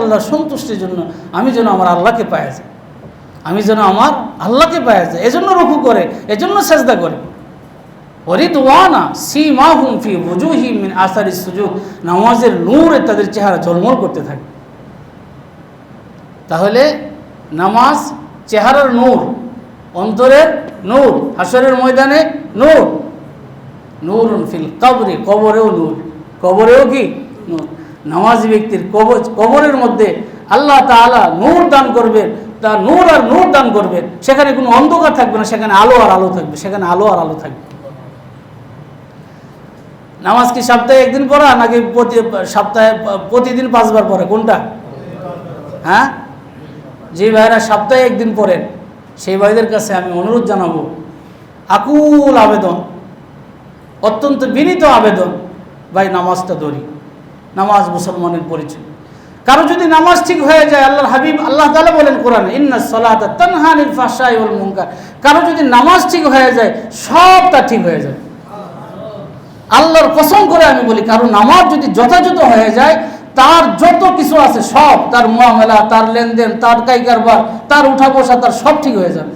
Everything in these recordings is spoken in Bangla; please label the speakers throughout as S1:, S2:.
S1: আল্লাহর সন্তুষ্টির জন্য, আমি যেন আমার আল্লাহকে পাওয়া যায়, আমি যেন আমার আল্লাহকে পাওয়া যায়, এজন্য রুকু করে, এজন্য সেজদা করে। ওয়ারিদওয়ানা সীমাহুম ফি ওজুহিহিম মিন আসারিস সুজুদ, নামাজের নূরে তাদের চেহারা ঝলমল করতে থাকে। তাহলে নামাজ চেহারার নূর, অন্তরের নূর, হাসরের ময়দানে নূর, নূরুন ফিল কবরে, কবরেও নূর, কবরেও কি নূর। নামাজি ব্যক্তির কবরের মধ্যে আল্লাহ তাআলা নূর দান করবেন, তা নূর আর নূর দান করবেন। সেখানে কোনো অন্ধকার থাকবে না, সেখানে আলো আর আলো থাকবে, সেখানে আলো আর আলো থাকবে। নামাজ কি সপ্তাহে একদিন পড়া নাকি সপ্তাহে প্রতিদিন 5 বার পড়ে, কোনটা? হ্যাঁ, যে ভাইরা সপ্তাহে একদিন পড়েন সেই ভাইদের কাছে আমি অনুরোধ জানাবো, আকুল আবেদন, অত্যন্ত বিনীত আবেদন, ভাই নামাজটা ধরি। নামাজ মুসলমানের পরিচয়। কারো যদি নামাজ ঠিক হয়ে যায়, আল্লাহর হাবিব আল্লাহ তাআলা বলেন কোরআনে, ইন্নাস সালাতা তানহা আনিল ফাহশাই ওয়াল মুনকার, কারো যদি নামাজ ঠিক হয়ে যায় সব তা ঠিক হয়ে যায়। আল্লাহর কসম করে আমি বলি, কারো নামাজ যদি যথাযথ হয়ে যায়, তার যত কিছু আছে সব, তার মুআমালা, তার লেনদেন, তার কারবার, তার উঠা বসা, তার সব ঠিক হয়ে যাবে।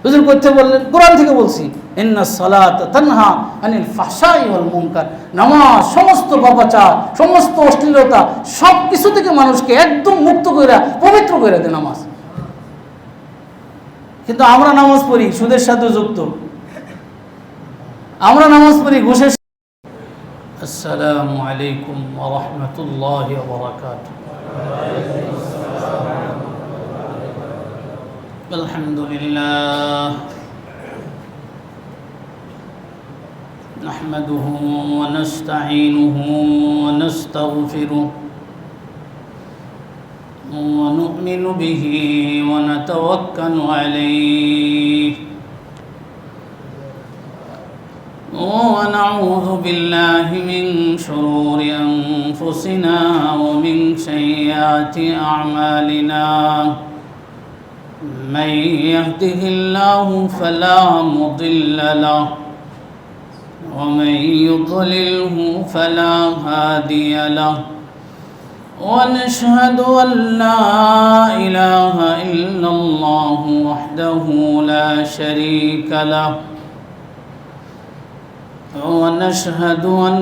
S1: হুজুর করতে বললেন, কোরআন থেকে বলছি, ইন্নাস সালাতা তানহা আনিল ফাহশাই ওয়াল মুনকার, নামাজ সমস্ত পাপাচার, সমস্ত অশ্লীলতা, সব কিছু থেকে মানুষকে একদম মুক্ত কইরা পবিত্র কইরা দেয় নামাজ। কিন্তু আমরা নামাজ পড়ি সুদের সাথে যুক্ত, আমরা নামাজ পড়ি ঘুষের। আসসালামু আলাইকুম ওয়া রাহমাতুল্লাহি ওয়া বারাকাতুহু। আলহামদুলিল্লাহ নাহমাদুহু ওয়া নাস্তাঈনুহু ওয়া নাস্তাগফিরুহু ওয়া নু'মিনু বিহি ওয়া নাতাওয়াক্কালু আলাইহি ونعوذ بالله من شرور أنفسنا ومن سيئات أعمالنا من يهده الله فلا مضل له ومن يضلله فلا هادي له ونشهد أن لا إله إلا الله وحده لا شريك له ونشهد أن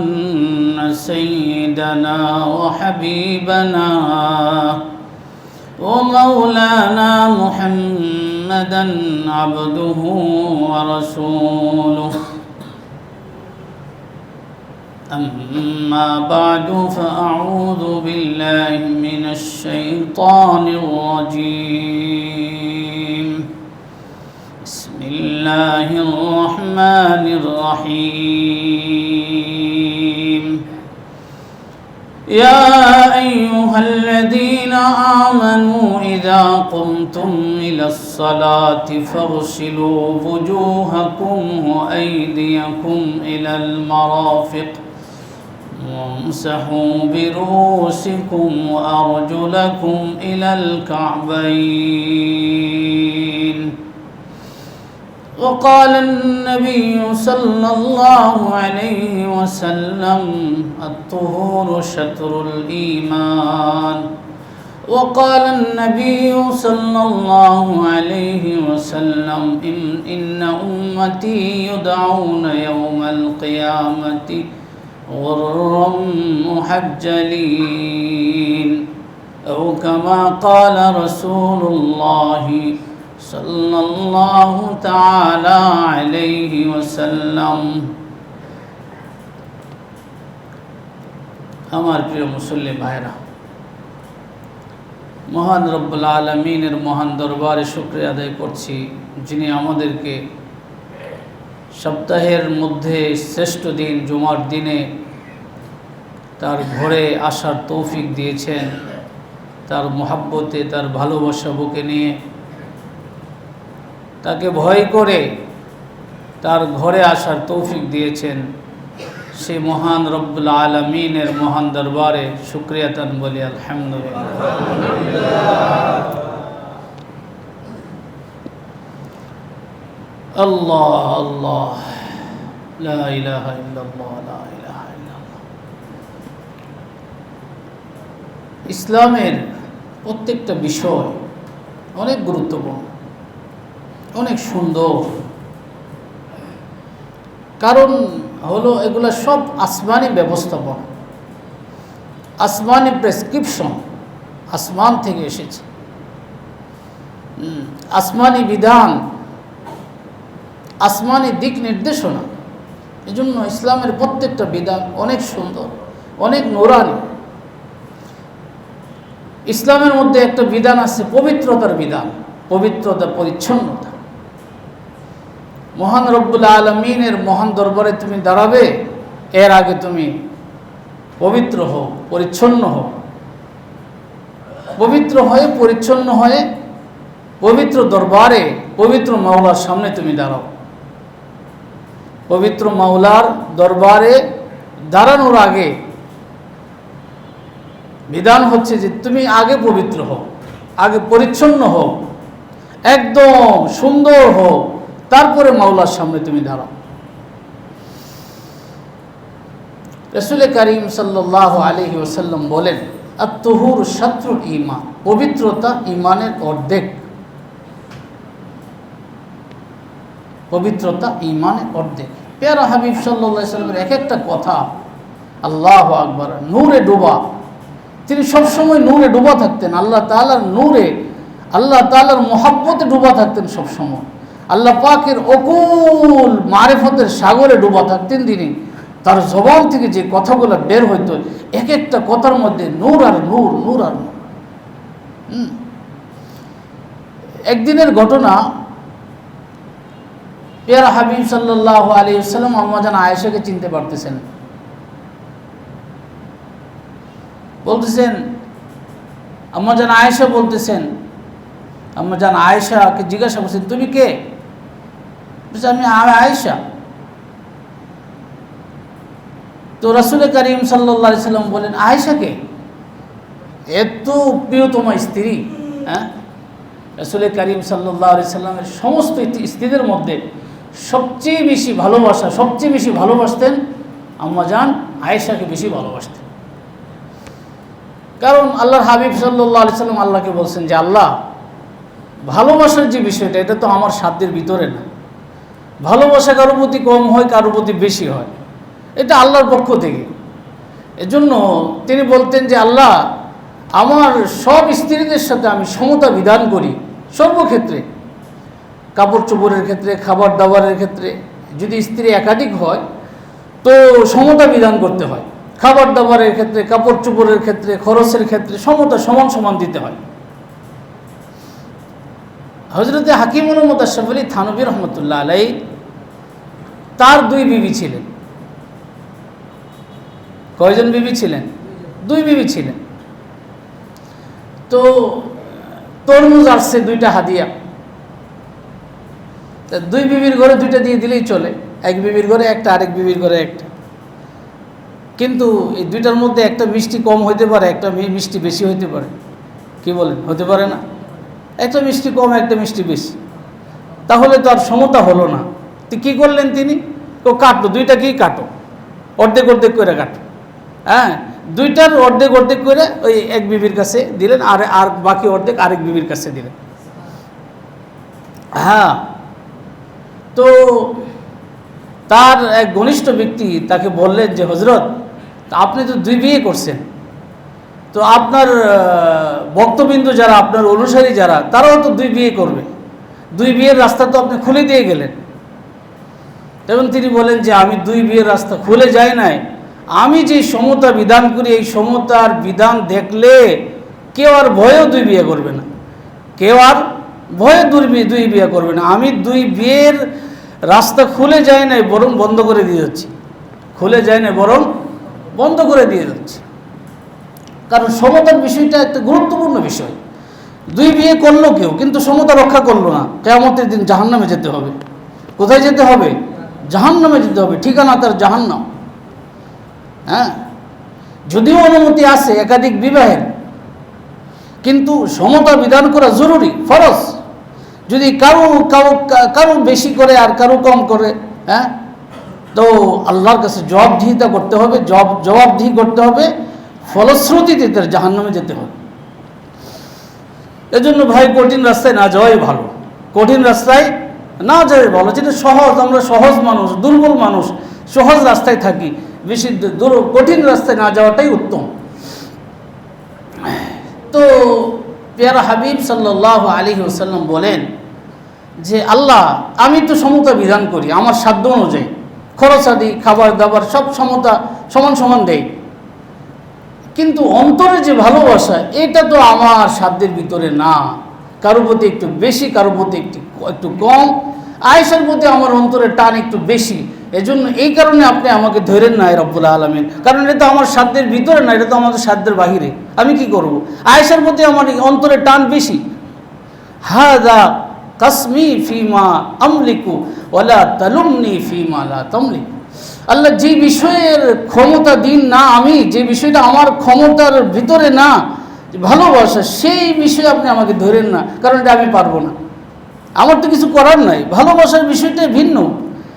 S1: سيدنا وحبيبنا ومولانا محمدا عبده ورسوله أما بعد فأعوذ بالله من الشيطان الرجيم بسم الله الرحمن الرحيم يا أيها الذين آمنوا إذا قمتم إلى الصلاة فاغسلوا وجوهكم وأيديكم إلى المرافق وامسحوا برؤوسكم وأرجلكم إلى الكعبين وقال النبي صلى الله عليه وسلم الطهور شطر الإيمان وقال النبي صلى الله عليه وسلم إن أمتي يدعون يوم القيامة غرا محجلين أو كما قال رسول الله صلى الله تعالى عليه وسلم আমার প্রিয় মুসলিম ভাইরা, মহান রব্বুল আলামিনের মহান দরবারে শুকরিয়া আদায় করছি, যিনি আমাদেরকে সপ্তাহের মধ্যে শ্রেষ্ঠ দিন জুমার দিনে তার ঘরে আসার তৌফিক দিয়েছেন। তার মহাব্বতে, তার ভালোবাসা বুকে নিয়ে, তাকে ভয় করে তার ঘরে আসার তৌফিক দিয়েছেন। সেই মহান রব্বুল আলামিনের মহান দরবারে শুকরিয়াতান বলি আলহামদুলিল্লাহ। আল্লাহ আল্লাহ, লা ইলাহা ইল্লাল্লাহ, লা ইলাহা ইল্লাল্লাহ। ইসলামের প্রত্যেকটা বিষয় অনেক গুরুত্বপূর্ণ, অনেক সুন্দর। কারণ হলো এগুলো সব আসমানি ব্যবস্থাপনা, আসমানি প্রেসক্রিপশন, আসমান থেকে এসেছে, আসমানি বিধান, আসমানি দিক নির্দেশনা। এজন্য ইসলামের প্রত্যেকটা বিধান অনেক সুন্দর, অনেক নূরানি। ইসলামের মধ্যে একটা বিধান আছে পবিত্রতার বিধান, পবিত্রতা, পরিচ্ছন্নতা। মহান রব্বুল আলমিনের মহান দরবারে তুমি দাঁড়াবে, এর আগে তুমি পবিত্র হও, পরিচ্ছন্ন হও। পবিত্র হয়ে, পরিচ্ছন্ন হয়ে পবিত্র দরবারে, পবিত্র মাওলার সামনে তুমি দাঁড়াও। পবিত্র মাওলার দরবারে দাঁড়ানোর আগে বিধান হচ্ছে যে তুমি আগে পবিত্র হও, আগে পরিচ্ছন্ন হও, একদম সুন্দর হও, তারপরে মাওলার সামনে তুমি দাঁড়াও। রাসূল করিম সাল্লাল্লাহু আলাইহি ওয়াসাল্লাম বলেন, আত-তুহুর শাত্রুল ঈমান, পবিত্রতা ঈমানের অর্ধেক। পবিত্রতা ঈমানের অর্ধেক। প্যারা হাবিব সাল্লাল্লাহু আলাইহি ওয়াসাল্লামের এক একটা কথা, আল্লাহু আকবার, নূরে ডোবা। তিনি সবসময় নূরে ডোবা থাকতেন, আল্লাহ তাআলার নূরে, আল্লাহ তাআলার মহব্বতে ডোবা থাকতেন সবসময়। আল্লাহ পাকের অকুল মারিফতের সাগরে ডোবা থাকতেন তিনি। তার জবান থেকে যে কথাগুলো বের হইতো, এক একটা কথার মধ্যে নূর আর নূর, নূর আর নূর। একদিনের ঘটনা, পেয়ারা হাবিব সাল্লাল্লাহু আলাইহি ওয়াসাল্লাম আম্মা জান আয়েশাকে চিনতে পারতেছেন। বলতেছেন, আম্মা জান আয়েশা বলতেছেন, আম্মা জান আয়েশাকে জিজ্ঞাসা করছেন, তুমি কে? আমি আয়েশা। তো রাসূল করিম সাল্লাল্লাহু আলাইহি ওয়াসাল্লাম বলেন, আয়েশা কে? এত প্রিয়তম স্ত্রী। হ্যাঁ, রাসূল করিম সাল্লাল্লাহু আলাইহি ওয়াসাল্লামের সমস্ত স্ত্রীদের মধ্যে সবচেয়ে বেশি ভালোবাসা, সবচেয়ে বেশি ভালোবাসতেন আম্মা জান আয়েশাকে বেশি ভালোবাসতেন। কারণ আল্লাহর হাবিব সাল্লাল্লাহু আলাইহি ওয়াসাল্লাম আল্লাহকে বলছেন যে, আল্লাহ, ভালোবাসার যে বিষয়টা, এটা তো আমার সাধ্যের ভিতরে না। ভালোবাসা কারো প্রতি কম হয়, কারো প্রতি বেশি হয়, এটা আল্লাহর পক্ষ থেকে। এজন্য তিনি বলতেন যে, আল্লাহ, আমার সব স্ত্রীদের সাথে আমি সমতা বিধান করি সর্বক্ষেত্রে, কাপড় চোপড়ের ক্ষেত্রে, খাবার দাবারের ক্ষেত্রে। যদি স্ত্রী একাধিক হয় তো সমতা বিধান করতে হয়, খাবার দাবারের ক্ষেত্রে, কাপড় চোপড়ের ক্ষেত্রে, খরচের ক্ষেত্রে সমতা সমান সমান দিতে হয়। হযরতে হাকিমুল উম্মত আশরাফ আলী থানভী রহমতুল্লাহ আলাইহি, তার দুই বিবি ছিলেন। কয়জন বিবি ছিলেন? দুই বিবি ছিলেন। তো তরমুজ আসছে দুইটা হাদিয়া, দুই বিবির ঘরে দুইটা দিয়ে দিলেই চলে, এক বিবির ঘরে একটা, আরেক বিবির ঘরে একটা। কিন্তু এই দুইটার মধ্যে একটা মিষ্টি কম হইতে পারে, একটা মিষ্টি বেশি হইতে পারে। কি বলেন, হতে পারে না? একটা মিষ্টি কম, একটা মিষ্টি বেশি, তাহলে তো আর সমতা হলো না। তো কী করলেন তিনি? তো কাটো, দুইটাকেই কাটো, অর্ধেক অর্ধেক করে কাটো। হ্যাঁ, দুইটার অর্ধেক অর্ধেক করে ওই এক বিবির কাছে দিলেন, আর বাকি অর্ধেক আরেক বিবির কাছে দিলেন। হ্যাঁ, তো তার এক ঘনিষ্ঠ ব্যক্তি তাকে বললেন যে, হযরত, আপনি তো দুই বিয়ে করছেন, তো আপনার ভক্তবিন্দু যারা, আপনার অনুসারী যারা, তারাও তো দুই বিয়ে করবে, দুই বিয়ের রাস্তা তো আপনি খুলে দিয়ে গেলেন। এবং তিনি বলেন যে, আমি দুই বিয়ের রাস্তা খুলে যাই নাই, আমি যে সমতা বিধান করি, এই সমতার বিধান দেখলে কেউ আর ভয়েও দুই বিয়ে করবে না, কেউ আর ভয়ে দুই বিয়ে করবে না। আমি দুই বিয়ের রাস্তা খুলে যায় নাই, বরং বন্ধ করে দিয়ে যাচ্ছি। খুলে যায় না, বরং বন্ধ করে দিয়ে যাচ্ছি। কারণ সমতার বিষয়টা একটা গুরুত্বপূর্ণ বিষয়। দুই বিয়ে করলো কেউ, কিন্তু সমতা রক্ষা করলো না, কিয়ামতের দিন জাহান্নামে যেতে হবে। কোথায় যেতে হবে? জাহান্নামে যেতে হবে, ঠিকানা তার জাহান্নাম। হ্যাঁ, যদিও অনুমতি আছে একাধিক বিবাহের, কিন্তু সমতা বিধান করা জরুরি, ফরজ। যদি কারো বেশি করে আর কারো কম করে, হ্যাঁ, তো আল্লাহর কাছে জবাবদিহিতা করতে হবে, জবাবদিহি করতে হবে। ফলশ্রুতিতে তার জাহান্নামে যেতে হবে। এজন্য ভাই কঠিন রাস্তায় না যাওয়াই ভালো, কঠিন রাস্তায় না যাওয়াই ভালো। যেটা সহজ, আমরা সহজ মানুষ, দুর্বল মানুষ, সহজ রাস্তায় থাকি, বেশি কঠিন রাস্তায় না যাওয়াটাই উত্তম। তো পেয়ারা হাবিব সাল্লাল্লাহু আলাইহি ওয়াসাল্লাম বলেন যে আল্লাহ, আমি তো সমতা বিধান করি আমার সাধ্য অনুযায়ী, খরচ আদি খাবার দাবার সব সমান সমান দেয়, কিন্তু অন্তরে যে ভালোবাসা এটা তো আমার সাধ্যের ভিতরে না, কারোর প্রতি একটু বেশি, কারোর প্রতি একটু কম। আয়েশার প্রতি আমার অন্তরের টান একটু বেশি, এজন্য এই কারণে আপনি আমাকে ধরেন না রব্বুল আলামিন, কারণ এটা তো আমার সাধ্যের ভিতরে না, এটা তো আমাদের সাধ্যের বাহিরে, আমি কি করব? আয়েশার প্রতি আমার অন্তরের টান বেশি। হাদা কাসমি ফিমা আমলিকু ওয়ালা তালুমনি ফিমা লা তামলিকু। আল্লাহ যে বিষয়ের ক্ষমতা দিন না আমি, যে বিষয়টা আমার ক্ষমতার ভিতরে না, ভালোবাসা, সেই বিষয়ে আপনি আমাকে ধরেন না, কারণ এটা আমি পারবো না, আমার তো কিছু করার নাই। ভালোবাসার বিষয়টা ভিন্ন,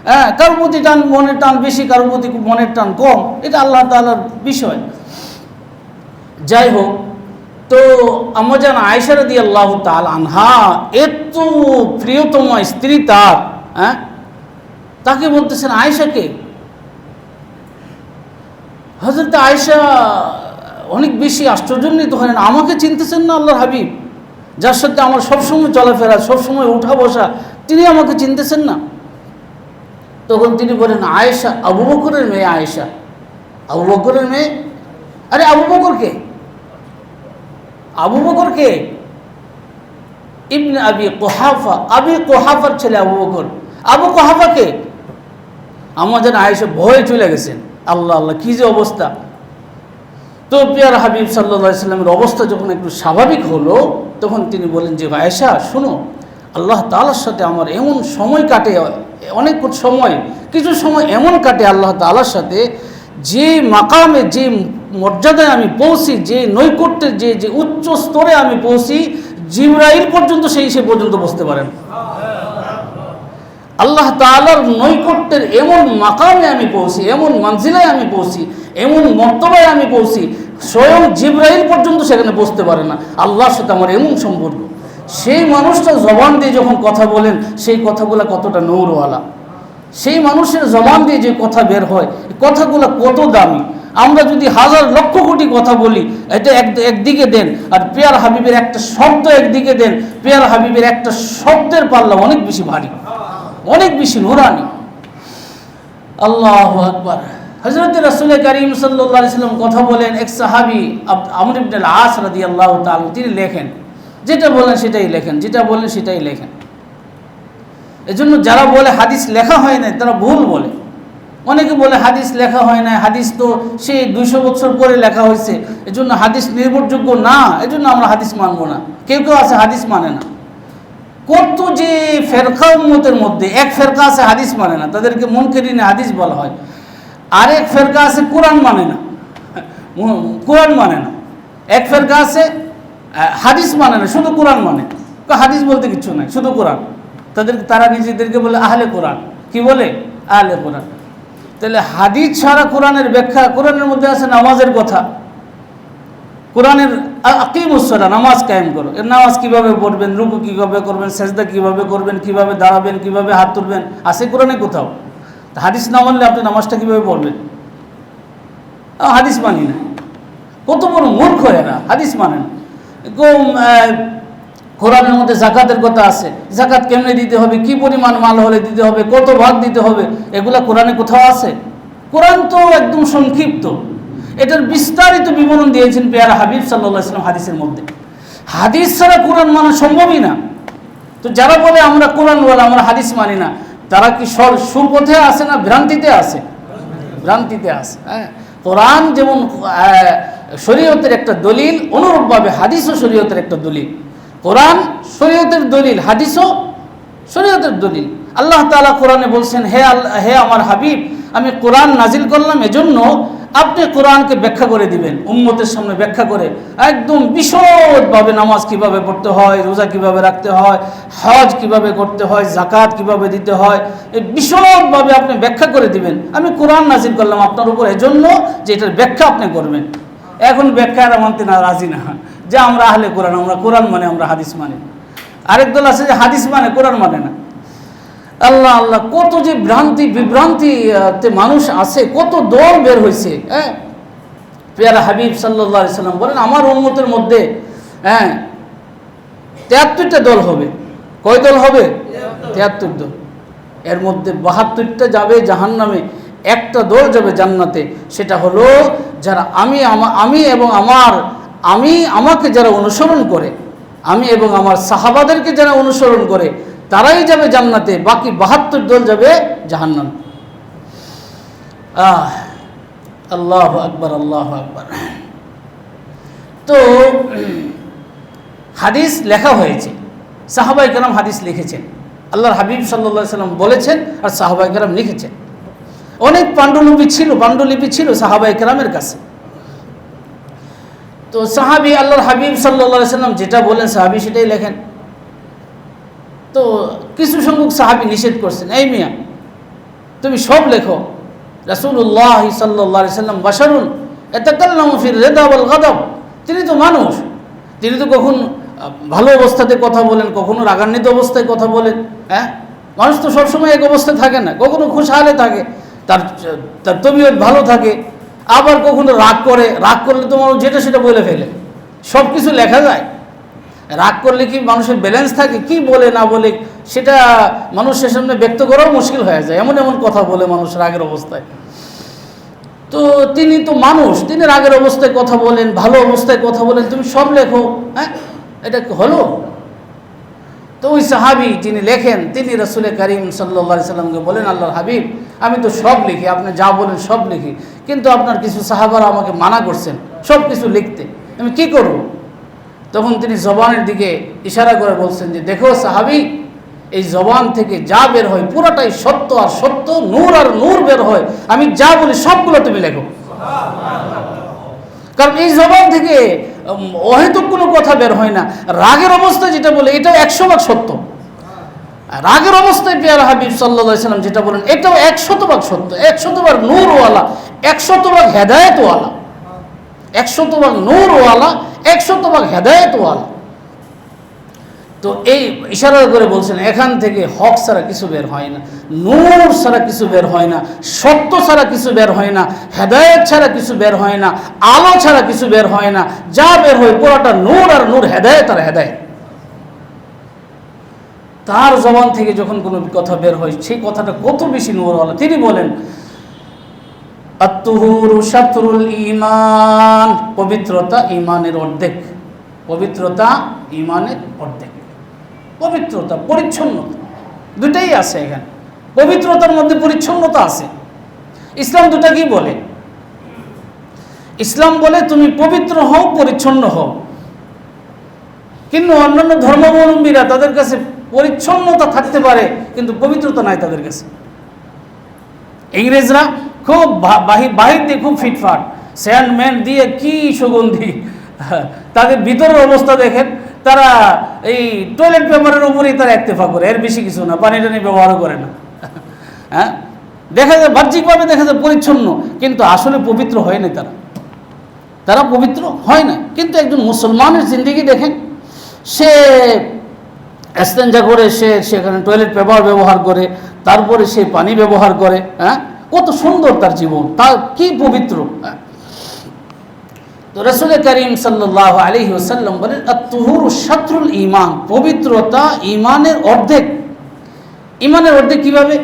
S1: হ্যাঁ, কারোর প্রতি টান মনের টান বেশি, কারোর প্রতি মনের টান কম, এটা আল্লাহ তাআলার বিষয়। যাই হোক, তো আম্মাজান আয়েশা রাদিয়াল্লাহু তাআলা আনহা, এত প্রিয়তম স্ত্রী তার, হ্যাঁ, তাকে বলতেছেন আয়েশাকে। হযরত আয়েশা অনেক বেশি আশ্চর্যান্বিত হলেন, আমাকে চিনতেছেন না আল্লাহর হাবিব, যার সাথে আমার সবসময় চলাফেরা, সবসময় উঠা বসা, তিনি আমাকে চিনতেছেন না? তখন তিনি বলেন, আয়েশা আবু বকরের মেয়ে, আয়েশা আবু বকরের মেয়ে। আরে আবু বকর কে? আবু বকর কে? ইবনে আবি কুহাফা, আবি কুহাফার ছেলে আবু বকর। আবু কুহাফা কে? আমাদের আয়েশা ভয়ে চলে গেছেন। আল্লাহ আল্লাহ, কি যে অবস্থা! তো পেয়ার হাবিব সাল্লাল্লাহু আলাইহি সাল্লামের অবস্থা যখন একটু স্বাভাবিক হলো, তখন তিনি বলেন যে আয়েশা শোনো, আল্লাহ তাআলার সাথে আমার এমন সময় কাটে, অনেক সময়, কিছু সময় এমন কাটে আল্লাহ তাআলার সাথে, যে মাকামে, যে মর্যাদায় আমি পৌঁছি, যে নৈকট্যের যে উচ্চ স্তরে আমি পৌঁছি, জিবরাইল পর্যন্ত সে পর্যন্ত বসতে পারেন। আল্লাহ তাআলার নৈকট্যের এমন মাকামে আমি পৌঁছি, এমন মানজিলায় আমি পৌঁছি, এমন মর্তবায় আমি পৌঁছি, স্বয়ং জিবরাইল পর্যন্ত সেখানে বসতে পারে না। আল্লাহর সাথে আমার এমন সম্পর্ক। সেই মানুষটা জবান দিয়ে যখন কথা বলেন, সেই কথাগুলো কতটা নূরওয়ালা, সেই মানুষের জবান দিয়ে যে কথা বের হয়, কথাগুলো কত দামি। আমরা যদি হাজার লক্ষ কোটি কথা বলি, এটা একদিকে দেন, আর পেয়ার হাবিবের একটা শব্দ একদিকে দেন, পেয়ার হাবিবের একটা শব্দের পাল্লা অনেক বেশি ভারী, অনেক বেশি নুরানি। আল্লাহু আকবার। হযরত রাসূল করিম সাল্লাল্লাহু আলাইহি ওয়াসাল্লাম কথা বলেন, এক সাহাবী আমর ইবনে আল আস রাদিয়াল্লাহু তাআলা, তিনি লেখেন, যেটা বলেন সেটাই লেখেন, যেটা বলেন সেটাই লেখেন। এজন্য যারা বলে হাদিস লেখা হয় না, তারা ভুল বলে। অনেকে বলে হাদিস লেখা হয় না, হাদিস তো সে 200 বছর পরে লেখা হয়েছে, এজন্য হাদিস নির্ভরযোগ্য না, এজন্য আমরা হাদিস মানব না। কেউ কেউ আছে হাদিস মানে না। কত যে ফেরকা উম্মতের মধ্যে, এক ফেরকা আছে হাদিস মানে না, তাদেরকে মুনকিরিনে হাদিস বলা হয়। আরেক ফেরকা আছে কোরআন মানে না, কোরআন মানে না। এক ফেরকা আছে হাদিস মানে না, শুধু কোরআন মানে। হাদিস বলতে কিছু নাই, শুধু কোরআন। তারা নিজেদেরকে বলে আহলে কোরআন। কি বলে? আহলে কোরআন। তাহলে হাদিস ছাড়া কোরআনের ব্যাখ্যা, কোরআনের মধ্যে আছে নামাজের কথা, কোরআনের আকিমুস সালাহ, নামাজ কায়েম করো। এর নামাজ কিভাবে পড়বেন, রুকু কিভাবে করবেন, সেজদা কিভাবে করবেন, কিভাবে দাঁড়াবেন, কিভাবে হাত তুলবেন, আছে কোরআনে কোথাও? হাদিস না মানলে আপনি নামাজটা কিভাবে পড়বেন? হাদিস মানি না। কত বড় মূর্খ এরা, হাদিস মানে না। কোরআনের মধ্যে যাকাতের কথা আছে, যাকাত কেমনে দিতে হবে, কি পরিমাণ মাল হলে দিতে হবে, কত ভাগ দিতে হবে, এগুলা কোরআনে কোথাও আছে? কোরআন তো একদম সংক্ষিপ্ত, এটার বিস্তারিত বিবরণ দিয়েছেন পেয়ারা হাবিব সাল্লাল্লাহু আলাইহি ওয়াসাল্লাম হাদিসের মধ্যে। হাদিস ছাড়া কোরআন মানা সম্ভবই না। তো যারা বলে আমরা কোরআন বলে আমরা হাদিস মানি না, তারা কি সুপথে আছে না ভ্রান্তিতে আছে? ভ্রান্তিতে আছে। হ্যাঁ, কোরআন যেমন শরীয়তের একটা দলিল, অনুরূপভাবে হাদিসও শরীয়তের একটা দলিল। কোরআন শরীয়তের দলিল, হাদিসও শরীয়তের দলিল। আল্লাহ তাআলা কোরআনে বলছেন, হে আমার হাবিব, আমি কোরআন নাজিল করলাম এজন্য আপনি কোরআনকে ব্যাখ্যা করে দিবেন, উম্মতের সামনে ব্যাখ্যা করে একদম বিশদভাবে নামাজ কিভাবে পড়তে হয়, রোজা কিভাবে রাখতে হয়, হজ কিভাবে করতে হয়, যাকাত কিভাবে দিতে হয়, এই বিশদভাবে আপনি ব্যাখ্যা করে দিবেন। আমি কোরআন নাজিল করলাম আপনার উপর এজন্য যে এটার ব্যাখ্যা আপনি করবেন। এখন ব্যাখ্যারা মানতে না রাজি না, যে আমরা আহলে কোরআন, আমরা কোরআন মানে, আমরা হাদিস মানে। আরেক দল আছে যে হাদিস মানে কোরআন মানে না। আল্লাহ আল্লাহ, কত যে বিভ্রান্তিতে মানুষ আছে, কত দল বের হয়েছে। হ্যাঁ, পেয়ারা হাবিব সাল্লাল্লাহু আলাইহি সাল্লাম বলেন আমার উম্মতের মধ্যে 73টা দল হবে। কয় দল হবে? 73 দল। এর মধ্যে 72টা যাবে জাহান্নামে, একটা দল যাবে জান্নাতে। সেটা হলো যারা আমাকে যারা অনুসরণ করে, আমি এবং আমার সাহাবাদেরকে যারা অনুসরণ করে, তারাই যাবে জান্নাতে, বাকি 72 দল যাবে জাহান্নামে। আল্লাহু আকবার, আল্লাহু আকবার। তো হাদিস লেখা হয়েছে, সাহাবায়ে কেরাম হাদিস লিখেছেন, আল্লাহর হাবিব সাল্লাল্লাহু আলাইহি সাল্লাম বলেছেন, আর সাহাবায়ে কেরাম লিখেছেন। অনেক পাণ্ডুলিপি ছিল সাহাবায়ে কেরামের কাছে। তো সাহাবী আল্লাহর হাবিব সাল্লাল্লাহু আলাইহি সাল্লাম যেটা বলেন সাহাবী সেটাই লেখেন। তো কিছু সংখ্যক সাহাবী নিষেধ করছেন, এই মিয়া তুমি সব লেখো। রাসূলুল্লাহ সাল্লাল্লাহু আলাইহি সাল্লাম বাশারুন ইয়াতাকাল্লামু ফির রিদা ওয়াল গাদাব, তিনি তো মানুষ, তিনি তো কখন ভালো অবস্থাতে কথা বলেন, কখনো রাগান্বিত অবস্থায় কথা বলেন। হ্যাঁ, মানুষ তো সবসময় এক অবস্থায় থাকে না, কখনো খুশহালে থাকে, তার তবিয়ত ভালো থাকে, আবার কখনো রাগ করলে তো মানুষ যেটা সেটা বলে ফেলে। সব কিছু লেখা যায়? রাগ করলে কি মানুষের ব্যালেন্স থাকে? কি বলে না বলে সেটা মানুষের সামনে ব্যক্ত করাও মুশকিল হয়ে যায়, এমন এমন কথা বলে মানুষ রাগের অবস্থায়। তো তিনি তো মানুষ, তিনি রাগের অবস্থায় কথা বলেন, ভালো অবস্থায় কথা বলেন, তুমি সব লেখো। হ্যাঁ, এটা হলো? তো ওই সাহাবী যিনি লেখেন, তিনি রাসূল করিম সাল্লাল্লাহু আলাইহি সাল্লামকে বলেন, আল্লাহর হাবিব আমি তো সব লিখি, আপনি যা বলেন সব লিখি, কিন্তু আপনার কিছু সাহাবারা আমাকে মানা করছেন সব কিছু লিখতে, আমি কি করব? তখন তিনি জবানের দিকে ইশারা করে বলছেন যে দেখো সাহাবী, এই জবান থেকে যা বের হয় পুরোটাই সত্য, আর সত্য, নূর আর নূর বের হয়, আমি যা বলি সবগুলো তুমি লেখো। কারণ এই জবান থেকে অহেতুক কোনো কথা বের হয় না। রাগের অবস্থায় যেটা বলে এটাও 100% সত্য। রাগের অবস্থায় পেয়ারা হাবিব সাল্লাল্লাহু আলাইহি সাল্লাম যেটা বলেন এটাও 100% সত্য, 100% নূরওয়ালা, 100% হেদায়েতওয়ালা, 100% নূরওয়ালা, 100% হেদায়েতওয়ালা। তো এই ইশারা করে বলছেন এখান থেকে হক ছাড়া কিছু বের হয় না, নূর ছাড়া কিছু বের হয় না, সত্য ছাড়া কিছু বের হয় না, হেদায়েত ছাড়া কিছু বের হয় না, আলো ছাড়া কিছু বের হয় না, যা বের হয় পুরোটা নূর আর নূর, হেদায়েত আর হেদায়েত। তার জবান থেকে যখন কোনো কথা বের হয় সেই কথাটা কত বেশি নূরওয়ালা। তিনি বলেন আত-তুহুরু শাতরুল ঈমান, পবিত্রতা ঈমানের অর্ধেক, পবিত্রতা ঈমানের অর্ধেক। পবিত্রতা, পরিচ্ছন্নতা দুটাই আছে এখানে। পবিত্রতার মধ্যে পরিচ্ছন্নতা আছে। ইসলাম দুটা কি বলে? ইসলাম বলে তুমি পবিত্র হও, পরিচ্ছন্ন হও। কিন্তু অন্যান্য ধর্মাবলম্বীরা তাদের কাছে পরিচ্ছন্নতা থাকতে পারে কিন্তু পবিত্রতা নাই তাদের কাছে। ইংরেজরা খুব বাহির দিয়ে খুব ফিটফাট, স্যান্ডম্যান দিয়ে কি সুগন্ধি, তাদের ভিতরের অবস্থা দেখেন, তারা এই টয়লেট পেপারের উপরেই তারা ইত্তেফাক করে, এর বেশি কিছু না, পানি টানি ব্যবহারও করে না। হ্যাঁ, দেখা যায় বাহ্যিকভাবে দেখা যায় পরিচ্ছন্ন, কিন্তু আসলে পবিত্র হয় না, তারা পবিত্র হয় না। কিন্তু একজন মুসলমানের জিন্দেগি দেখেন, সে ইস্তেঞ্জা করে, সেখানে টয়লেট পেপার ব্যবহার করে, তারপরে সে পানি ব্যবহার করে। হ্যাঁ, কত সুন্দর তার জীবন, তার কি পবিত্র। তো রাসূল করিম সাল্লাল্লাহু আলাইহি ওয়াসাল্লাম বলেন আত-তুহুরু শাতরুল ঈমান, পবিত্রতা ঈমানের অর্ধেক। ঈমানের অর্ধেক কিভাবে?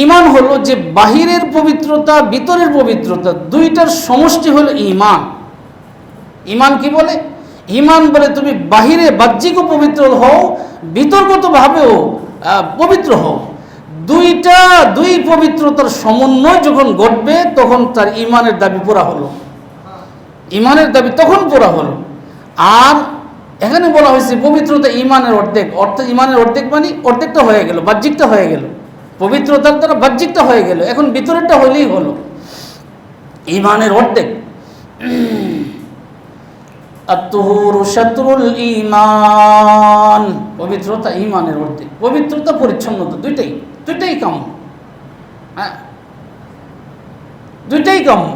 S1: ঈমান হলো যে বাহিরের পবিত্রতা, ভিতরের পবিত্রতা, দুইটার সমষ্টি হলো ঈমান। ঈমান কি বলে? ঈমান বলে তুমি বাহিরে বাহ্যিকও পবিত্র হও, বিতর্কতভাবেও পবিত্র হও। দুই পবিত্রতার সমন্বয় যখন ঘটবে তখন তার ঈমানের দাবি পুরা হলো, ঈমানের দাবি তখন পুরা হলো। আর এখানে বলা হয়েছে পবিত্রতা ঈমানের অর্ধেক, অর্থাৎ ঈমানের অর্ধেক মানে অর্ধেকটা হয়ে গেল, বাহ্যিকটা হয়ে গেল, পবিত্রতার দ্বারা বাহ্যিকটা হয়ে গেল, এখন ভিতরেরটা হলেই হলো ঈমানের অর্ধেক। আত-তুহুরু শাতরুল ঈমান, পবিত্রতা ঈমানের অর্ধেক। পবিত্রতা, পরিচ্ছন্নতা দুইটাই কাম্য। হ্যাঁ, দুইটাই কাম্য।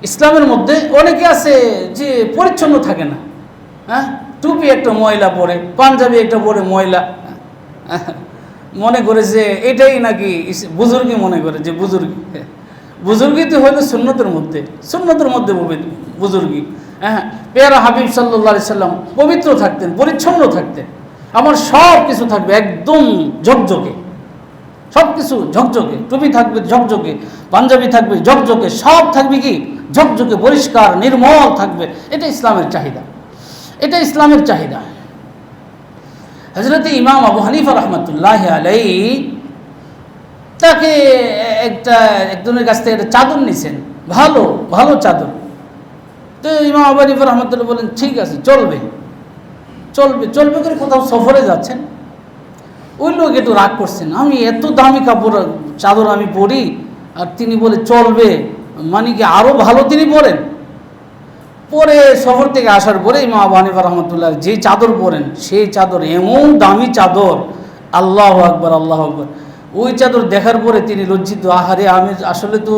S1: ইসলামের মধ্যে অনেকে আছে যে পরিচ্ছন্ন থাকে না, হ্যাঁ, টুপি একটা ময়লা পরে, পাঞ্জাবি একটা পরে ময়লা, মনে করে যে এটাই নাকি বুজুর্গি, মনে করে যে বুজুর্গি তো হয়তো সুন্নতের মধ্যে বুজুর্গি। হ্যাঁ, পেয়ারা হাবিব সাল্লাল্লাহু আলাইহি সাল্লাম পবিত্র থাকতেন, পরিচ্ছন্ন থাকতেন। আমার সব কিছু থাকবে একদম ঝকঝকে, সব কিছু ঝকঝকে, টুপি থাকবে ঝকঝকে, পাঞ্জাবি থাকবে ঝকঝকে, সব থাকবে কি ঝকঝকে, পরিষ্কার নির্মল থাকবে। এটা ইসলামের চাহিদা, এটা ইসলামের চাহিদা। হযরত ইমাম আবু হানিফা রাহমাতুল্লাহি আলাইহি তাকে একজনের কাছ থেকে একটা চাদর নিছেন, ভালো চাদর। তো ইমাম আবু হানিফা রাহমাতুল্লাহ বলেন ঠিক আছে, চলবে করে কোথাও সফরে যাচ্ছেন। ওই লোক একটু রাগ করছেন, আমি এত দামি কাপড় চাদর আমি পরি, আর তিনি বলে চলবে, মানে কি আরও ভালো তিনি পরেন। পরে সফর থেকে আসার পরে ইমাম আবু হানিফা রাহমাতুল্লাহ যে চাদর পরেন, সেই চাদর এমন দামি চাদর, আল্লাহু আকবার, আল্লাহু আকবার। ওই চাদর দেখার পরে তিনি লজ্জিত, আহারে আমি আসলে তো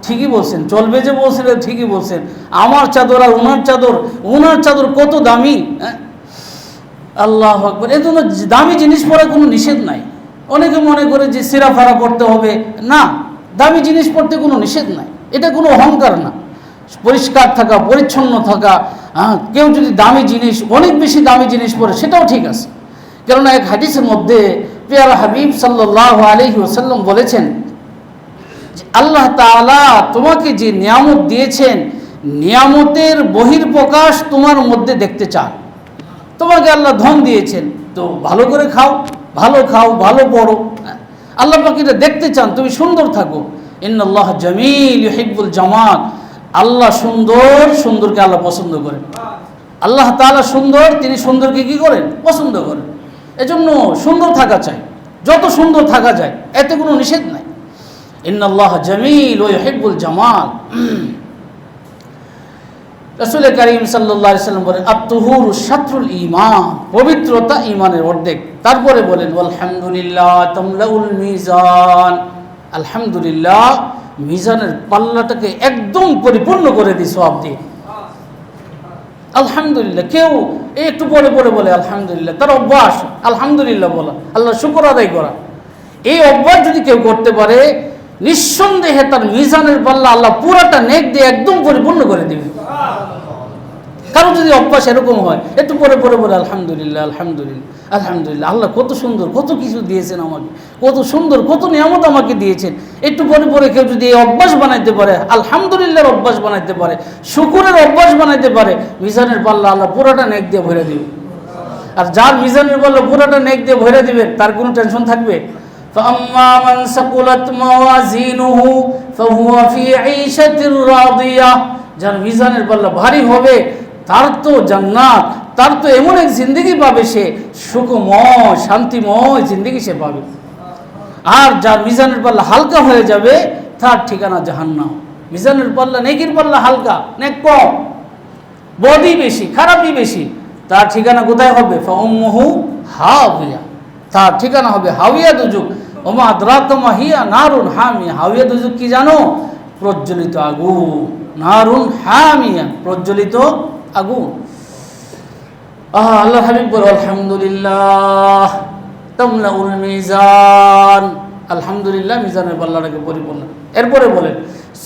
S1: ঠিকই বলছেন, চলবে যে বলছিলেন ঠিকই বলছেন, আমার চাদর আর ওনার চাদর কত দামি। আল্লাহু আকবার। এই জন্য দামি জিনিস পরা কোনো নিষেধ নাই। অনেকে মনে করে যে সিরা ফারা পড়তে হবে, না, দামি জিনিস পড়তে কোনো নিষেধ নাই, এটা কোনো অহংকার না। পরিষ্কার থাকা, পরিচ্ছন্ন থাকা, কেউ যদি দামি জিনিস, অনেক বেশি দামি জিনিস পরে সেটাও ঠিক আছে। কেননা এক হাদিসের মধ্যে পেয়ারা হাবিব সাল্লাল্লাহু আলাইহি ওয়াসাল্লাম বলেছেন যে আল্লাহ তাআলা তোমাকে যে নিয়ামত দিয়েছেন, নিয়ামতের বহির্প্রকাশ তোমার মধ্যে দেখতে চান। তোমাকে আল্লাহ ধন দিয়েছেন, তো ভালো করে খাও, ভালো পড়ো। আল্লাহ পাক এটা দেখতে চান তুমি সুন্দর থাকো। ইন্নাল্লাহ জামিল ইউহিব্বুল জামাল। আল্লাহ সুন্দরকে আল্লাহ পছন্দ করেন। আল্লাহ তাআলা সুন্দর, তিনি সুন্দরকে কি করেন? পছন্দ করেন। এজন্য সুন্দর থাকা চাই, যত সুন্দর থাকা যায়, এতে কোনো নিষেধ নাই। ইন্নাল্লাহ জামিল ওয়া ইউহিব্বুল জামাল। রাসূল কারীম সাল্লাল্লাহু আলাইহি সাল্লাম বলেন আত-তুহুরু শাতরুল ঈমান, পবিত্রতা ঈমানের অর্ধেক। তারপরে বলেন আলহামদুলিল্লাহ তামলাউল মিজান। আলহামদুলিল্লাহ মিজানের পাল্লাটাকে একদম পরিপূর্ণ করে দিই সওয়াব দিয়ে। আলহামদুলিল্লাহ, কেউ একটু পরে বলে আলহামদুলিল্লাহ, তার অভ্যাস আলহামদুলিল্লাহ বলা, আল্লাহ শুকর আদায় করা। এই অভ্যাস যদি কেউ করতে পারে, নিঃসন্দেহে তার মিজানের পাল্লা আল্লাহ পুরাটা নেক দিয়ে একদম পরিপূর্ণ করে দিবে। কারণ যদি অভ্যাস এরকম হয়, একটু পরে বলে আলহামদুলিল্লাহ, আল্লাহ কত সুন্দর, কত কিছু দিয়েছেন আমাকে, কত সুন্দর, কত নিয়ামত আমাকে দিয়েছেন। একটু পরে কেউ যদি এই অভ্যাস বানাইতে পারে, আলহামদুলিল্লাহর অভ্যাস বানাইতে পারে, শুকরের অভ্যাস বানাইতে পারে, মিজানের পাল্লা আল্লাহ পুরাটা নেক দিয়ে ভরে দিবে। আর যার মিজানের পাল্লা পুরাটা নেক দিয়ে ভরে দিবেন, তার কোনো টেনশন থাকবে? فَأَمَّا مَنْ ثَقُلَتْ مَوَازِينُهُ فَهُوَ فِي عِيشَةٍ رَاضِيَةٍ। যার মিজানের পাল্লা ভারী হবে, তার তো জান্নাত, তার তো এমন এক জিন্দেগি পাবে, সে সুখময় শান্তিময় জিন্দেগি সে পাবে। আর যার মিজানের পাল্লা হালকা হয়ে যাবে, তার ঠিকানা জাহান্নাম। মিজানের পাল্লা, নেকির পাল্লা হালকা, নেক কম, বদই বেশি, খারাপই বেশি, তার ঠিকানা কোথায় হবে? ফাউম্মুহু হাওিয়া, তার ঠিকানা হবে হাওিয়া দুজুক। ওমা আদরাকা মা হিয়া নারুন হামিয়া। হাওিয়া দুজুক কি জানো? প্রজ্বলিত আগুন। নারুন হামিয়া, প্রজ্বলিত আগুন। আল্লাহ হাবিব বলে আলহামদুলিল্লাহ তামলাউল মিজান। আলহামদুলিল্লাহ মিজানের পাল্লাটাকে পরিপূর্ণ। এরপরে বলেন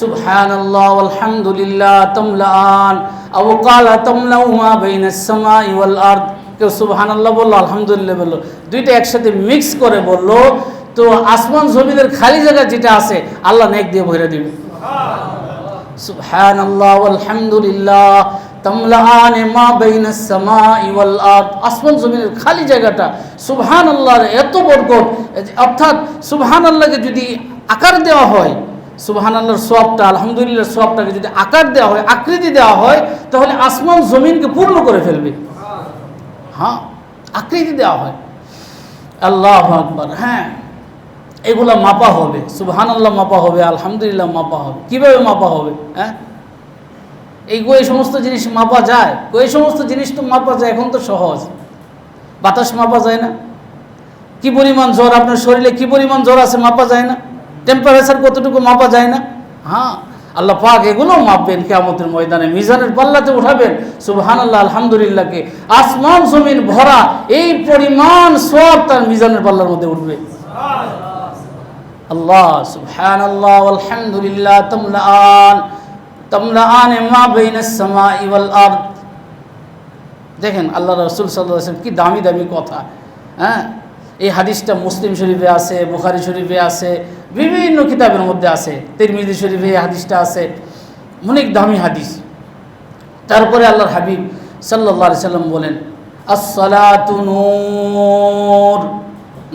S1: সুবহানাল্লাহ আলহামদুলিল্লাহ তামলাআন আও ক্বালা তামলাউ মা বাইনাস সামাই ওয়াল আরদ। কেউ সুবহানাল্লাহ বললো, আলহামদুলিল্লাহ বললো, দুইটা একসাথে মিক্স করে বললো, তো আসমান জমিনের খালি জায়গা যেটা আছে আল্লাহ নেক দিয়ে ভরে দিবে। সুবহানাল্লাহ আলহামদুলিল্লাহ তামলাআন মা বাইনাস সামাই ওয়াল আরদ। আসমান জমিনের খালি জায়গাটা সুবহানাল্লাহর এত বরকত। অর্থাৎ সুবহানাল্লাহকে যদি আকার দেওয়া হয়, সুবহানাল্লাহর সওয়াবটা, আলহামদুলিল্লাহর সওয়াবটাকে যদি আকার দেওয়া হয়, আকৃতি দেওয়া হয়, তাহলে আসমান জমিনকে পূর্ণ করে ফেলবে। হ্যাঁ, আকৃতি দেওয়া হয়। আল্লাহু আকবার। হ্যাঁ, এগুলা মাপা হবে, সুবহানাল্লাহ মাপা হবে, আলহামদুলিল্লাহ মাপা হবে। কিভাবে মাপা হবে? হ্যাঁ, এই সমস্ত জিনিস মাপা যায়? এই সমস্ত জিনিস তো মাপা যায়, এখন তো সহজ। বাতাস মাপা যায় না? কি পরিমাণ জ্বর আপনার শরীরে, কি পরিমাণ জ্বর আছে মাপা যায় না? টেম্পারেচার কতটুকু মাপা যায় না? হ্যাঁ, আল্লাহ পাক এগুলো মাপবেন কিয়ামতের ময়দানে, মিজানের পাল্লাতে উঠাবেন। সুবহানাল্লাহ, আলহামদুলিল্লাহকে আসমান জমিন ভরা এই পরিমাণ সওয়াব তার মিজানের পাল্লার মধ্যে উঠবে। আল্লাহ সুবহানাল্লাহ আলহামদুলিল্লাহ তামলাআন মা বাইনাস সামাই ওয়াল আরদ। দেখেন আল্লাহ রাসূল সাল্লাল্লাহু আলাইহি ওয়াসাল্লাম কি দামি দামি কথা। হ্যাঁ, এই হাদিসটা মুসলিম শরীফে আছে, বুখারী শরীফে আছে, বিভিন্ন কিতাবের মধ্যে আছে, তিরমিজি শরীফে এই হাদিসটা আছে, অনেক দামি হাদিস। তারপরে আল্লাহর হাবিব সাল্লাল্লাহু আলাইহি সাল্লাম বলেন আসসালাতু নূর,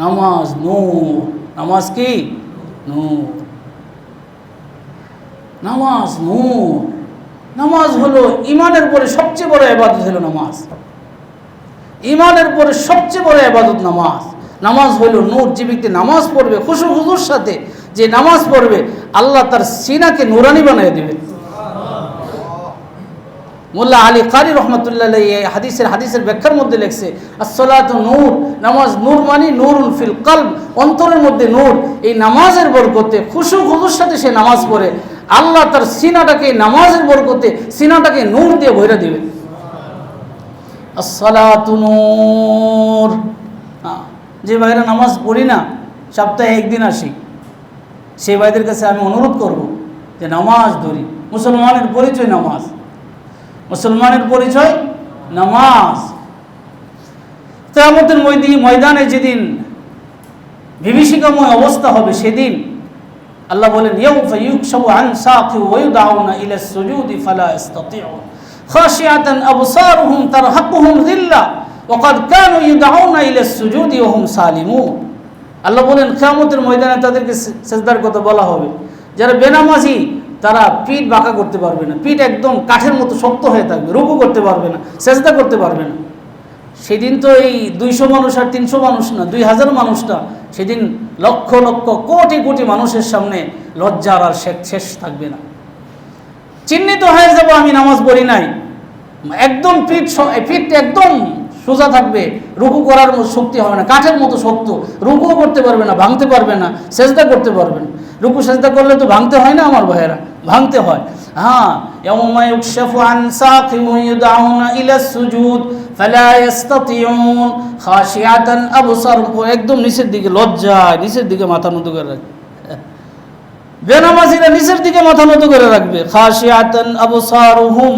S1: নামাজ নূর। নামাজ কি? নূর। নামাজ নূর। নামাজ হলো ঈমানের পরে সবচেয়ে বড় ইবাদত হলো নামাজ। ঈমানের পরে সবচেয়ে বড় ইবাদত নামাজ। নামাজ হলো নূর। যে ব্যক্তি নামাজ পড়বে খুশু হুজুর সাথে, যে নামাজ পড়বে আল্লাহ তার সিনাকে নূরানি বানিয়ে দেবেন। মোল্লা আলী কারি রহমতুল্লাহ এই হাদিসের ব্যাখ্যার মধ্যে লিখছে আসসালাতু নূর, নামাজ নূর মানে নূরুন ফিল কলব, অন্তরের মধ্যে নূর। এই নামাজের বরকতে খুশু হুজুর সাথে সে নামাজ পড়ে আল্লাহ তার সিনাটাকে নামাজের বরকতে সিনাটাকে নূর দিয়ে ভরে দিবেন। আসসালাতু নূর। যে ভাইরা নামাজ পড়ি না, সপ্তাহে একদিন আসি, সেই ভাইদের কাছে আমি অনুরোধ করব যে নামাজ ধরি। মুসলমানের পরিচয় নামাজ, মুসলমানের পরিচয় নামাজ। কিয়ামতের ময়দানে যেদিন বিভীষিকাময় অবস্থা হবে, সেদিন আল্লাহ বলেন ইয়াউমা ইউকশাফু আন সাকি ওয়া ইউদআউনা ইলা সুজুদি ফালা ইসতাতিউন খাশিআতান আবসারুহুম তারহাকুহুম যিল্লা ওয়া ক্বাদ কানু ইউদআউনা ইলা সুজুদি ওয়া হুম সালিমুন। আল্লাহ বলেন কিয়ামতের ময়দানে তাদেরকে সিজদার কথা বলা হবে। যারা বেনামাজি তারা পিঠ বাঁকা করতে পারবে না, পিঠ একদম কাঠের মতো শক্ত হয়ে থাকবে, রুকু করতে পারবে না, সেজদা করতে পারবে না। সেদিন তো এই 200 মানুষ আর 300 মানুষ না, 2000 মানুষটা সেদিন লক্ষ লক্ষ কোটি কোটি মানুষের সামনে লজ্জার আর শেষ থাকবে না। চিহ্নিত হয়ে যাব আমি নামাজ পড়ি নাই, একদম পিঠ একদম সোজা থাকবে, রুকু করার শক্তি হবে না, কাঠের মতো শক্ত, রুকুও করতে পারবে না, ভাঙতে পারবে না, সেজদা করতে পারবে না। রুকু সেজদা করলে তো ভাঙতে হয় না আমার ভাইয়েরা, ভাঙতে হয়। হ্যাঁ, ইয়াউমা ইউকশাফু আন সাকি ওয়া ইউদআউনা ইলা সুজুদ ফালা ইসতাতিউন খাশিআতান আবসারুহুম, একদম নিচের দিকে, লজ্জায় নিচের দিকে মাথা নত করে রাখবে। বেনামাজিরা নিচের দিকে মাথা নত করে রাখবে। খাশিআতান আবসারুহুম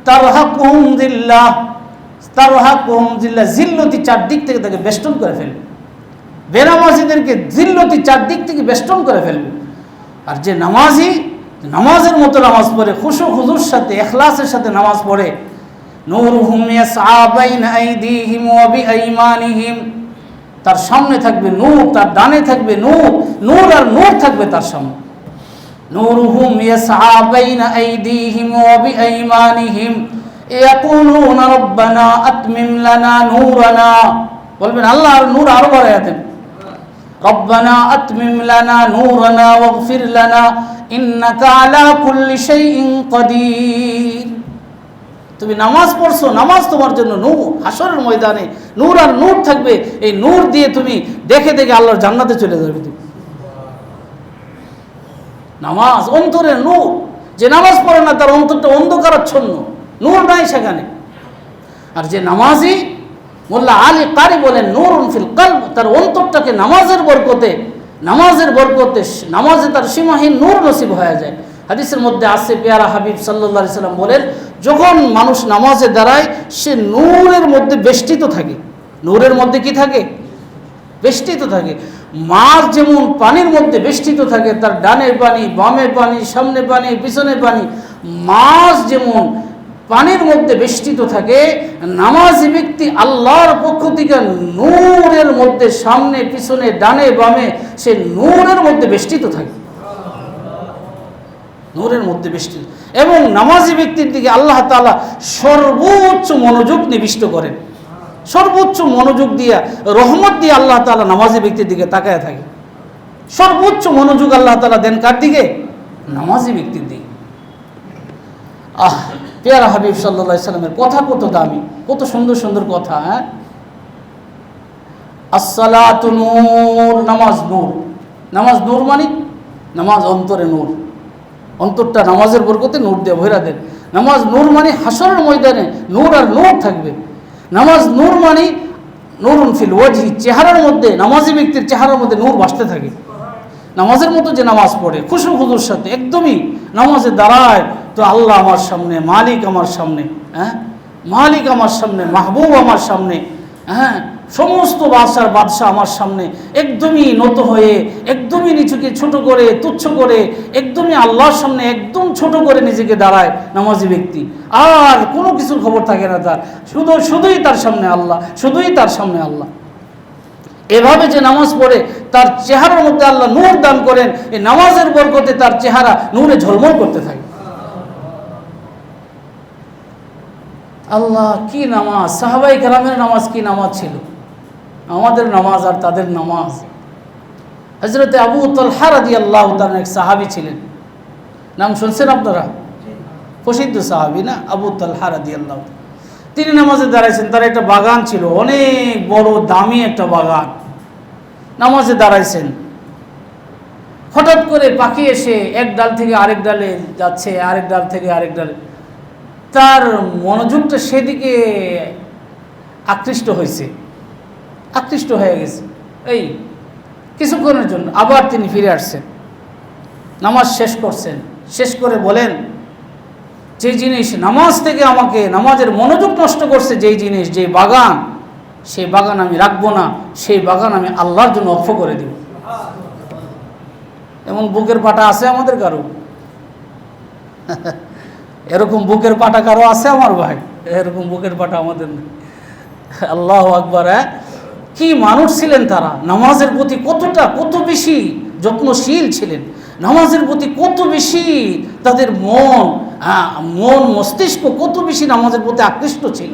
S1: তারহাকুহুম যিল্লাহ, তারহাকুহুম যিল্লাহ, জিল্লতি চারদিক থেকে তাকে বেষ্টন করে ফেলবে। বেনামাজিদেরকে জিল্লতি চারদিক থেকে বেষ্টন করে ফেলবে। আর যে নামাজি নামাজের মতো নামাজ পড়ে, খুশু হুজুর সাথে ইখলাসের সাথে নামাজ পড়ে, নূরুহুম ইয়াসআ বাইনা আইদিহিম ওয়া বিআইমানিহিম, তার সামনে থাকবে নূর, তার ডানে থাকবে নূর, নূর আর নূর থাকবে তার সামনে। নূরুহুম ইয়াসআ বাইনা আইদিহিম ওয়া বিআইমানিহিম ইয়াকুলুনা রাব্বানা আতমিম লানা নূরানা, বলবেন আল্লাহ আর নূর আরো বাড়ায়া দেন। রব্বানা আতমিম লানা নূরানা ওয়াগফির লানা ইন্নাকা আলা কুল্লি শাইইন কাদির। তুমি নামাজ পড়ছো, নামাজ তোমার জন্য নূর। হাসরের ময়দানে নূর আর নূর থাকবে, এই নূর দিয়ে তুমি দেখে দেখে আল্লাহর জান্নাতে চলে যাবে। তুমি নামাজ অন্তরের নূর। যে নামাজ পড়ে না তার অন্তরটা অন্ধকারাচ্ছন্ন, নূর নাই সেখানে। আর যে নামাজি, মোল্লা আলী কারি বলেন নূরুন ফিল কলব, তার অন্তরটাকে নামাজের বরকতে নামাজে তার সীমাহীন নূর নসিব হয়ে যায়। হাদিসের মধ্যে আছে, পেয়ারা হাবিব সাল্লাল্লাহু আলাইহি সাল্লাম বলেন যখন মানুষ নামাজে দাঁড়ায় সে নূরের মধ্যে বেষ্টিত থাকে। নূরের মধ্যে কি থাকে? বেষ্টিত থাকে। মাছ যেমন পানির মধ্যে বেষ্টিত থাকে, তার ডানে পানি, বামে পানি, সামনে পানি, পিছনে পানি, মাছ যেমন পানির মধ্যে বেষ্টিত থাকে, নামাজি ব্যক্তি আল্লাহর পক্ষ থেকে নূরের মধ্যে সামনে পিছনে ডানে বামে সে নূরের মধ্যে বেষ্টিত থাকে, নূরের মধ্যে বেষ্টিত। এবং নামাজি ব্যক্তির দিকে আল্লাহ তাআলা সর্বোচ্চ মনোযোগ নিবিষ্ট করেন, সর্বোচ্চ মনোযোগ দিয়া রহমত দিয়ে আল্লাহ তাআলা নামাজি ব্যক্তির দিকে তাকায় থাকে। সর্বোচ্চ মনোযোগ আল্লাহ তাআলা দেন কার দিকে? নামাজি ব্যক্তির দিকে। পেয়ারা হাবিব সাল্লাল্লাহু আলাইহি সাল্লামের কথা কত দামি, কত সুন্দর সুন্দর কথা। হ্যাঁ, আসসালাতু নূর, নামাজ নূর। নামাজ নূর মানে নামাজ অন্তরে নূর, অন্তরটা নামাজের বরকতে নূর দিয়ে ভরা দেন। নামাজ নূর মানে হাসরের ময়দানে নূর আর নূর থাকবে। নামাজ নূর মানে নূরুন ফিল ওয়াজহি, চেহারার মধ্যে, নামাজি ব্যক্তির চেহারার মধ্যে নূর ভাসতে থাকে। নামাজের মতো যে নামাজ পড়ে খুশু খুজুর সাথে একদমই নামাজে দাঁড়ায়, তো আল্লাহ আমার সামনে, মালিক আমার সামনে, মালিক আমার সামনে, মাহবুব আমার সামনে, সমস্ত বাদশাহ আমার সামনে, একদমই নত হয়ে, একদমই নিজেকে ছোট করে, তুচ্ছ করে, একদমই আল্লাহর সামনে একদম ছোট করে নিজেকে দাঁড়ায় নামাজি ব্যক্তি। আর কোনো কিছুর খবর থাকে না তার, শুধুই তার সামনে আল্লাহ, শুধুই তার সামনে আল্লাহ। এভাবে যে নামাজ পড়ে তার চেহারার মধ্যে আল্লাহ নূর দান করেন, এই নামাজের বরকতে তার চেহারা নূরে ঝলমল করতে থাকে। আল্লাহ, কি নামাজ! সাহাবায়ে কেরামের নামাজ কি নামাজ ছিল! আমাদের নামাজ আর তাদের নামাজ। হযরতে আবু তালহা রাদিয়াল্লাহু তাআলা এক সাহাবী ছিলেন, নাম শুনছেন আপনারা? প্রসিদ্ধ সাহাবী না, আবু তালহা রাদিয়াল্লাহু। তিনি নামাজে দাঁড়াইছেন, তার একটা বাগান ছিল, অনেক বড় দামি একটা বাগান। নামাজে দাঁড়াইছেন, হঠাৎ করে পাখি এসে এক ডাল থেকে আরেক ডালে যাচ্ছে, আরেক ডাল থেকে আরেক ডালে। তার মনোযোগটা সেদিকে আকৃষ্ট হয়ে গেছে। এই কিছুক্ষণের জন্য আবার তিনি ফিরে আসছেন, নামাজ শেষ করছেন, শেষ করে বলেন, যে জিনিস নামাজ থেকে আমাকে, নামাজের মনোযোগ নষ্ট করছে, যেই জিনিস, যেই বাগান, সেই বাগান আমি রাখবো না, সেই বাগান আমি আল্লাহর জন্য অক্ষ করে দিব। এমন বুকের পাটা আছে আমাদের কারো? এরকম বুকের পাটা কারো আছে আমার ভাই? এরকম বুকের পাটা আমাদের নেই। আল্লাহু আকবার! কি মানুষ ছিলেন তারা! নামাজের প্রতি কত বেশি যত্নশীল ছিলেন, নামাজের প্রতি কত বেশি তাদের মন মস্তিষ্ক কত বেশি নামাজের প্রতি আকৃষ্ট ছিল।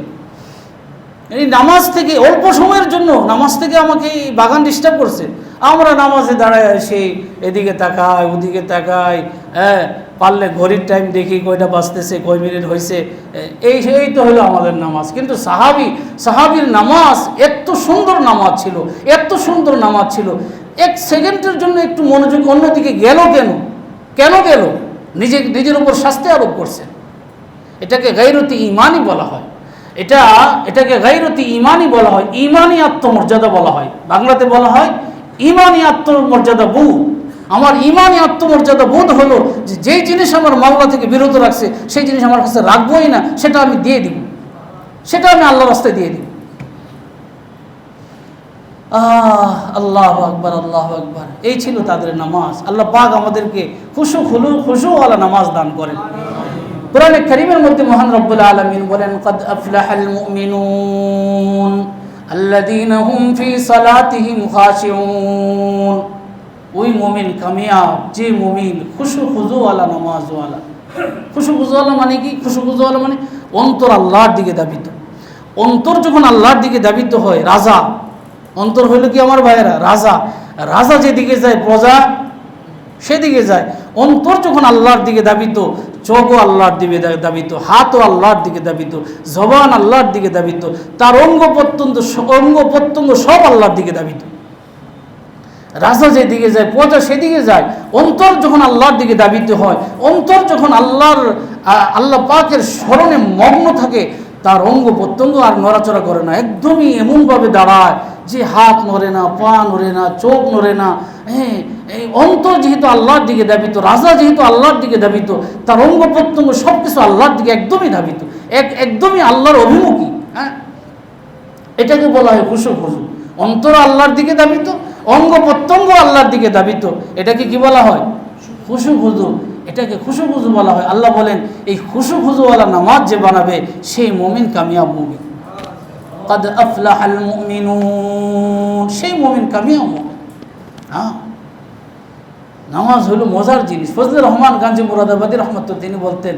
S1: এই নামাজ থেকে, অল্প সময়ের জন্য নামাজ থেকে আমাকে এই বাগান ডিস্টার্ব করছে। আমরা নামাজে দাঁড়ায় সেই এদিকে তাকাই, ওদিকে তাকাই, পারলে ঘড়ির টাইম দেখি কয়টা বাজতেছে, কয় মিনিট হয়েছে, এই তো হলো আমাদের নামাজ। কিন্তু সাহাবীর নামাজ এত সুন্দর নামাজ ছিল, এত সুন্দর নামাজ ছিল, এক সেকেন্ডের জন্য একটু মনোযোগ অন্যদিকে গেল কেন গেল? নিজের উপর শাস্তি আরোপ করছে। এটাকে গায়রতি ঈমানি বলা হয়। এটাকে গায়রতি ঈমানি বলা হয়, ঈমানি আত্মমর্যাদা বলা হয়। বাংলাতে বলা হয় ঈমানি আত্মমর্যাদা বোধ। আমার ঈমানি আত্মমর্যাদা বোধ হলো যে যেই জিনিস আমার মাওলা থেকে বিরত রাখছে, সেই জিনিস আমার কাছে রাখবোই না, সেটা আমি দিয়ে দিব, সেটা আমি আল্লাহর রাস্তায় দিয়ে দিব। আল্লাহু আকবার, আল্লাহু আকবার! এই ছিল তাদের নামাজ। আল্লাহ পাক আমাদেরকে খুশুওয়ালা নামাজ দান করেন। কোরআনে কারীমের মধ্যে মহান রব্বুল আলামিন বলেন, ক্বাদ আফলাহাল মুমিনুন আল্লাযীনা হুম ফি সালাতিহিম খাশিউন। ওই মুমিন কামিয়াব, যে মুমিন খুশুওয়ালা নামাজওয়ালা। খুশুওয়ালা মানে কি? খুশুওয়ালা মানে অন্তর আল্লাহর দিকে ধাবিত। অন্তর যখন আল্লাহর দিকে ধাবিত হয়, রাজা অন্তর হইল কি আমার ভাইয়েরা? রাজা যেদিকে যায় প্রজা সেদিকে যায়। অন্তর যখন আল্লাহর দিকে ধাবিত, চোখও আল্লাহর দিকে ধাবিত, হাতও আল্লাহর দিকে ধাবিত, জবান আল্লাহর দিকে ধাবিত, তার অঙ্গ প্রত্যঙ্গ সব আল্লাহর দিকে ধাবিত। রাজা যেদিকে যায় প্রজা সেদিকে যায়। অন্তর যখন আল্লাহর দিকে ধাবিত হয়, অন্তর যখন আল্লাহ পাকের স্মরণে মগ্ন থাকে, তার অঙ্গ প্রত্যঙ্গ আর নড়াচড়া করে না, একদমই এমনভাবে দাঁড়ায় যে হাত নড়ে না, পা নড়ে না, চোখ নড়ে না। এই অন্তর যেহেতু আল্লাহর দিকে ধাবিত, রাজা যেহেতু আল্লাহর দিকে ধাবিত, তার অঙ্গ প্রত্যঙ্গ সব কিছু আল্লাহর দিকে একদমই ধাবিত, একদমই আল্লাহর অভিমুখী। এটাকে বলা হয় খুশু। অন্তর আল্লাহর দিকে ধাবিত, অঙ্গ প্রত্যঙ্গ আল্লাহর দিকে ধাবিত, এটাকে কি বলা হয়? খুশু। এটাকে খুশু বলা হয়। আল্লাহ বলেন, এই খুশুওয়ালা নামাজ যে বানাবে সেই মুমিন কামিয়াব মুমিন। ক্বাদ আফলাহাল মুমিনুন, সেই মুমিন কামিয়াব মুমিন। নামাজ হলো মজার জিনিস। ফজলুর রহমান গাঞ্জি মুরাদাবাদী রহমতুল্লাহ তিনি বলতেন,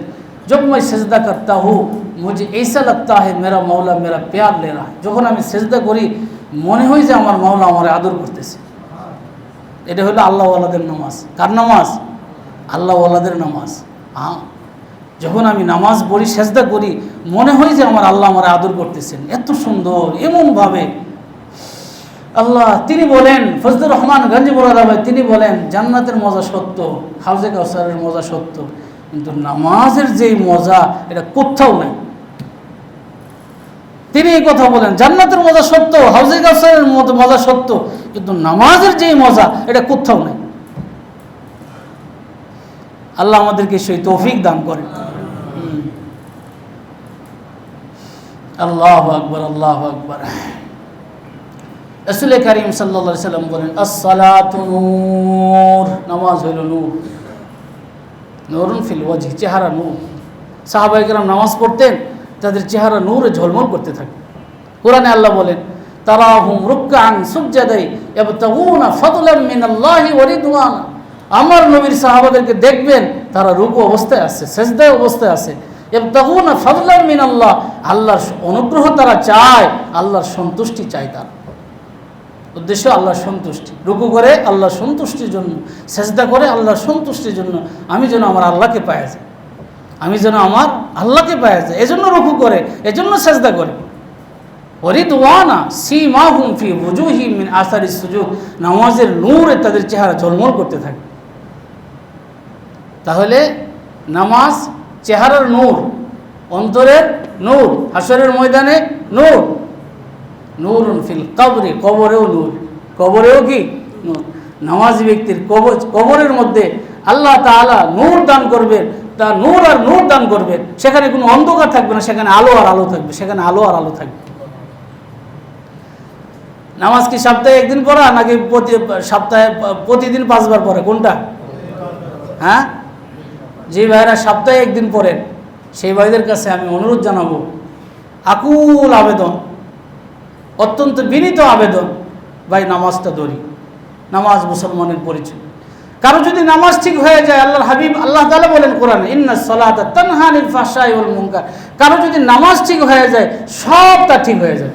S1: जब मैं सजदा करता हूँ मुझे ऐसा लगता है मेरा मौला मेरा प्यार ले रहा है। যখন আমি সেজদা করি মনে হয় যে আমার মাওলা আমার আদর করতেছে। এটা হলো আল্লাহওয়ালাদের নামাজ। কার নামাজ? আল্লাহওয়ালাদের নামাজ। যখন আমি নামাজ পড়ি, সেজদা করি, মনে হয় যে আমার আল্লাহ আমার আদর করতেছেন। এত সুন্দর, এমনভাবে আল্লাহ তিনি বলেন, ফজলুর রহমান গঞ্জি মুরাদা ভাই তিনি বলেন, জান্নাতের মজা সত্য, হাউজে কাউসারের মজা সত্য, কিন্তু নামাজের যেই মজা এটা কোথাও নাই। তিনি এই কথা বলেন, জান্নাতের মজা সত্য, হাউজে কাউসারের মজা সত্য, কিন্তু নামাজের যেই মজা এটা কোথাও নাই। আল্লাহ আমাদেরকে সেই তৌফিক দান করেন। আল্লাহু আকবার, আল্লাহু আকবার। রাসূল কারীম সাল্লাল্লাহু আলাইহি সাল্লাম বলেন, আস-সালাতু নূর, নামাজ হলো নূর, নূরুন ফিল ওয়াজহি, চেহারা নূর। সাহাবায়ে কেরাম নামাজ পড়তেন, তাদের চেহারা নূরে ঝলমল করতে থাকে। কোরআনে আল্লাহ বলেন, তারাহুম রুকআন সুজদাই ইয়াবতাগুনা ফাদলাম মিনাল্লাহি ওয়া রিদওয়ানা। আমার নবীর সাহাবাদেরকে দেখবেন তারা রুকু অবস্থায় আছে, সেজদায় অবস্থায় আছে। ইয়াবতাগুনা ফাদলাম মিনাল্লাহ, আল্লাহর অনুগ্রহ তারা চায়, আল্লাহর সন্তুষ্টি চায়। তার উদ্দেশ্য আল্লাহর সন্তুষ্টি। রুকু করে আল্লাহর সন্তুষ্টির জন্য, সেজদা করে আল্লাহর সন্তুষ্টির জন্য, আমি যেন আমার আল্লাহকে পাওয়া যায়, আমি যেন আমার আল্লাহকে পাওয়া যায়, এজন্য রুকু করে, এজন্য সেজদা করে। ওয়ারিদওয়ানা সীমাহুম ফি ওয়ুজুহিহিম মিন আসারিস সুজুদ, নামাজের নূরে তাদের চেহারা ঝলমল করতে থাকে। তাহলে নামাজ চেহারার নূর, অন্তরের নূর, হাসরের ময়দানে নূর, নূরুন ফিল কবরে, কবরেও নূর, কবরেও কি নূর। নামাজি ব্যক্তির কবরের মধ্যে আল্লাহ তাআলা নূর দান করবেন, তার নূর আর নূর দান করবেন। সেখানে কোনো অন্ধকার থাকবে না, সেখানে আলো আর আলো থাকবে, সেখানে আলো আর আলো থাকবে। নামাজ কি সপ্তাহে একদিন পড়া নাকি প্রতিদিন 5 বার পড়ে, কোনটা? হ্যাঁ, যে ভাইরা সপ্তাহে একদিন পড়েন সেই ভাইদের কাছে আমি অনুরোধ জানাবো, আকুল আবেদন, অত্যন্ত বিনীত আবেদন, ভাই নামাজটা ধরি। নামাজ মুসলমানের পরিচয়। কারো যদি নামাজ ঠিক হয়ে যায়, আল্লাহর হাবিব আল্লাহ তাআলা বলেন কোরআনে, ইন্নাস সালাতা তানহা আনিল ফাহশাই ওয়াল মুনকার, কারো যদি নামাজ ঠিক হয়ে যায় সব তার ঠিক হয়ে যায়।